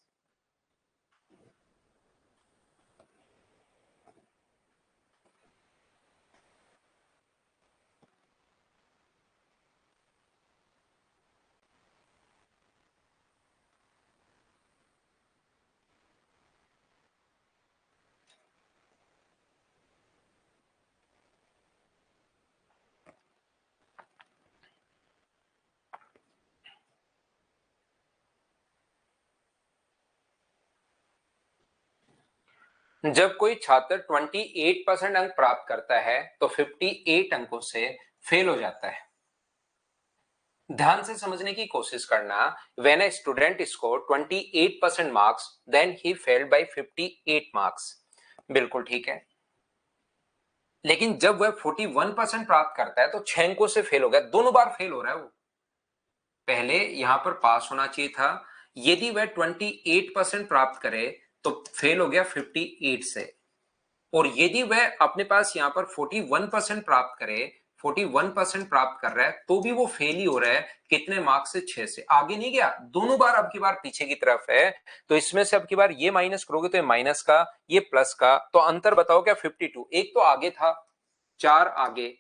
जब कोई छात्र 28% अंक प्राप्त करता है तो 58 अंकों से फेल हो जाता है। ध्यान से समझने की कोशिश करना। When a student score 28% marks then he failed by 58 marks, बिल्कुल ठीक है। लेकिन जब वह 41% प्राप्त करता है तो 6 अंकों से फेल हो गया, दोनों बार फेल हो रहा है वो। पहले यहां पर पास होना चाहिए था, यदि वह 28% प्राप्त करे तो फेल हो गया 58 से, और यदि वह अपने पास यहां पर 41% प्राप्त करे, 41% प्राप्त कर रहा है तो भी वो फेल ही हो रहा है, कितने मार्क्स से, 6 से, आगे नहीं गया, दोनों बार अब की बार पीछे की तरफ है। तो इसमें से अब की बार ये माइनस करोगे तो ये माइनस का, ये प्लस का, तो अंतर बताओ क्या 52, एक तो आगे था 4 आगे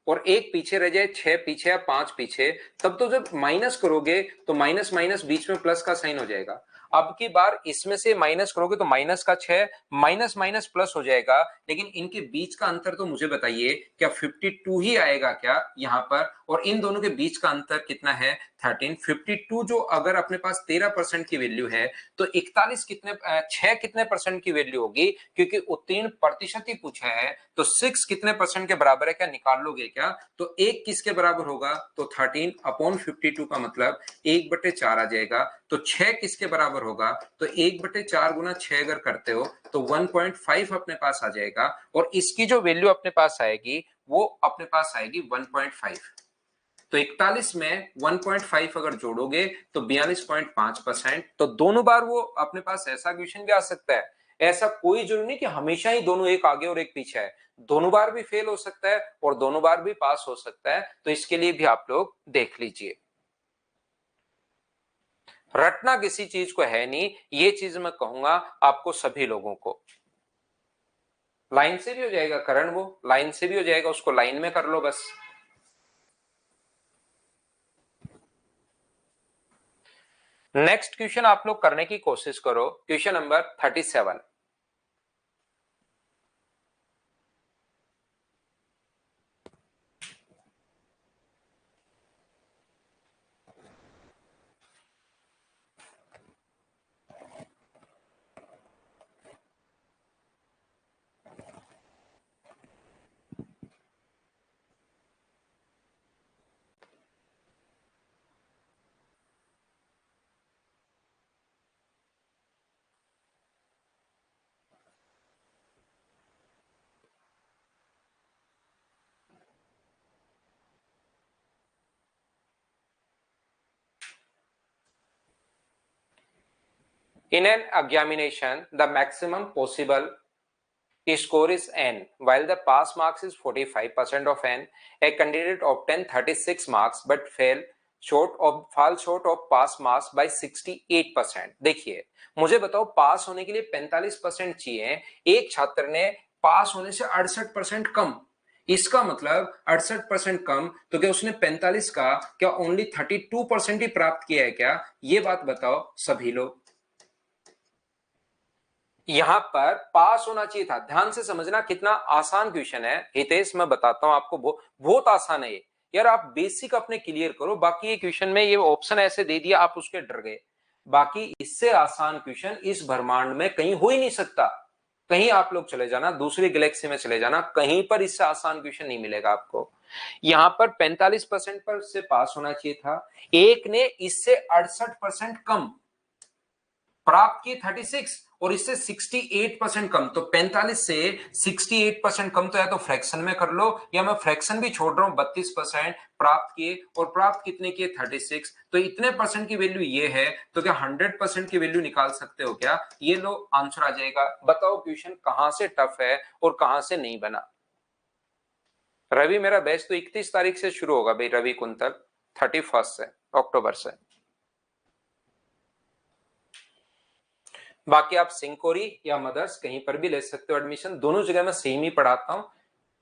और एक पीछे रह जाए, 6 पीछे या 5 पीछे, तब तो जब माइनस करोगे तो माइनस माइनस बीच में प्लस का साइन हो जाएगा। अब की बार इसमें से माइनस करोगे तो माइनस का 6 माइनस माइनस प्लस हो जाएगा, लेकिन इनके बीच का अंतर तो मुझे बताइए क्या 52 ही आएगा क्या यहां पर, और इन दोनों के बीच का अंतर कितना है 13। 52 जो अगर अपने पास 13% की वैल्यू है तो 41 कितने 6 कितने परसेंट की वैल्यू होगी, क्योंकि उत्तीर्ण प्रतिशत ही पूछा है, तो 6 कितने परसेंट के बराबर है, क्या निकाल लोगे क्या? तो एक किसके बराबर होगा, तो 13/52 का मतलब 1/4 आ जाएगा। तो 6 किसके बराबर होगा, तो 1/4 गुना 6 अगर करते हो तो 1.5 अपने पास आ जाएगा, और इसकी जो वैल्यू अपने पास आएगी वो अपने पास आएगी 1.5। तो 41 में 1.5 अगर जोड़ोगे तो 42.5%। तो दोनों बार वो अपने पास ऐसा क्वेश्चन भी आ सकता है ऐसा कोई जरूरी नहीं कि हमेशा ही दोनों एक आगे और एक पीछे है, दोनों बार भी फेल हो सकता है और दोनों बार भी पास हो सकता है। तो इसके लिए भी आप लोग देख लीजिए। रटना किसी चीज को है नहीं, ये चीज मैं कहूंगा आपको सभी लोगों को। लाइन से भी हो जाएगा करण, वो लाइन से भी हो जाएगा, उसको लाइन में कर लो बस। नेक्स्ट क्वेश्चन आप लोग करने की कोशिश करो, question number 37। In an examination, the maximum possible score is n, while the pass marks is 45% of n. A candidate obtained 36 marks but fall short of pass marks by 68%. देखिए, मुझे बताओ पास होने के लिए 45% चाहिए, एक छात्र ने पास होने से 68% कम, इसका मतलब 68% कम, तो क्या उसने 45 का क्या ओनली 32% ही प्राप्त किया है क्या? ये बात बताओ सभी लोग। यहां पर पास होना चाहिए था, ध्यान से समझना कितना आसान क्वेश्चन है हितेश, मैं बताता हूं आपको, बहुत आसान है ये यार, आप बेसिक अपने क्लियर करो। बाकी ये क्वेश्चन में ये ऑप्शन ऐसे दे दिया, आप उसके डर गए। बाकी इससे आसान क्वेश्चन इस ब्रह्मांड में कहीं हो ही नहीं सकता। कहीं आप लोग चले जाना, दूसरी गैलेक्सी में चले जाना, कहीं पर इससे आसान क्वेश्चन नहीं मिलेगा आपको। यहां पर 45% पर से पास होना चाहिए था, एक ने इससे 68% कम प्राप्त की 36 और इससे 68% कम, तो 45 से 68% कम, तो या तो फ्रैक्शन में कर लो या मैं फ्रैक्शन भी छोड़ रहा हूं, 32% प्राप्त किए और प्राप्त कितने किए 36, तो इतने परसेंट की वैल्यू ये है, तो क्या 100% की वैल्यू निकाल सकते हो क्या? ये लो आंसर आ जाएगा। बताओ क्वेश्चन कहां से टफ है और कहां से नहीं बना। रवि मेरा बैच तो 31 तारीख से शुरू होगा भाई, रवि कुंतल 31 से अक्टूबर से। बाकी आप सिंकोरी या मदर्स कहीं पर भी ले सकते हो एडमिशन, दोनों जगह मैं सेम ही पढ़ाता हूं,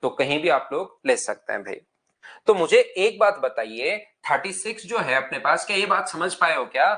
तो कहीं भी आप लोग ले सकते हैं भाई। तो मुझे एक बात बताइए, 36 जो है अपने पास, क्या ये बात समझ पाए हो क्या?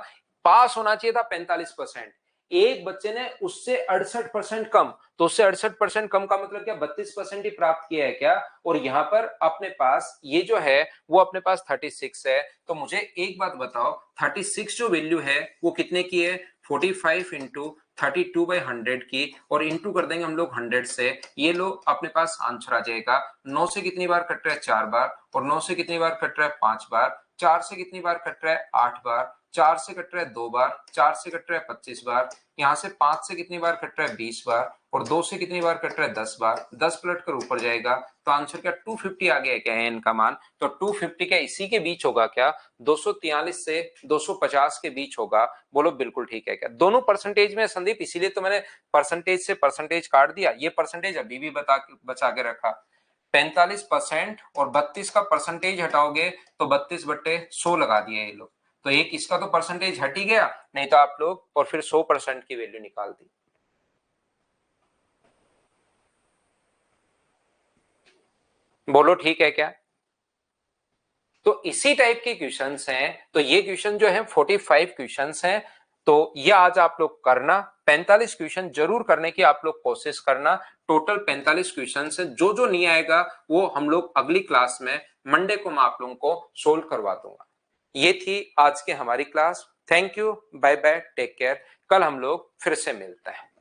पास होना चाहिए था 45%, एक बच्चे ने उससे 68% कम, तो उससे 68% कम का मतलब क्या 32% ही प्राप्त किया है क्या? और यहां पर अपने पास ये जो है वो अपने पास 36 है, तो मुझे एक बात बताओ, 36 जो वैल्यू है वो कितने की है? 45 इंटू 32/100 की, और इंटू कर देंगे हम लोग 100 से, ये लो अपने पास आंसर आ जाएगा। 9 से कितनी बार कट रहा है? 4 बार, और 9 से कितनी बार कट रहा है? 5 बार, 4 से कितनी बार कट रहा है? 8 बार, 4 से कट रहा है 2 बार, 4 से कट रहा है 25 बार, यहाँ से 5 से कितनी बार कट रहा है? 20 बार, और 2 से कितनी बार कट रहा है? 10 बार, 10 पलट कर ऊपर जाएगा, तो आंसर क्या 250 आ गया क्या है इनका मान? तो 250 क्या इसी के बीच होगा क्या? 243 से 250 के बीच होगा। बोलो बिल्कुल ठीक है क्या? दोनों परसेंटेज में संदीप, इसीलिए तो मैंने परसेंटेज से परसेंटेज काट दिया, ये परसेंटेज अभी भी बचा के रखा। 45% और 32 का परसेंटेज हटाओगे तो 32/100 लगा दिया ये लोग, तो एक इसका तो परसेंटेज हट ही गया, नहीं तो आप लोग और फिर 100% की वैल्यू निकाल दी। बोलो ठीक है क्या? तो इसी टाइप के क्वेश्चंस हैं, तो ये क्वेश्चन जो है 45 क्वेश्चंस हैं, तो ये आज आप लोग करना, 45 क्वेश्चन जरूर करने की आप लोग कोशिश करना। टोटल 45 क्वेश्चन है, जो जो नहीं आएगा वो हम लोग अगली क्लास में मंडे को मैं आप लोगों को सोल्व करवा दूंगा। ये थी आज की हमारी class. Thank you, bye bye, take care. कल हम लोग फिर से मिलते हैं।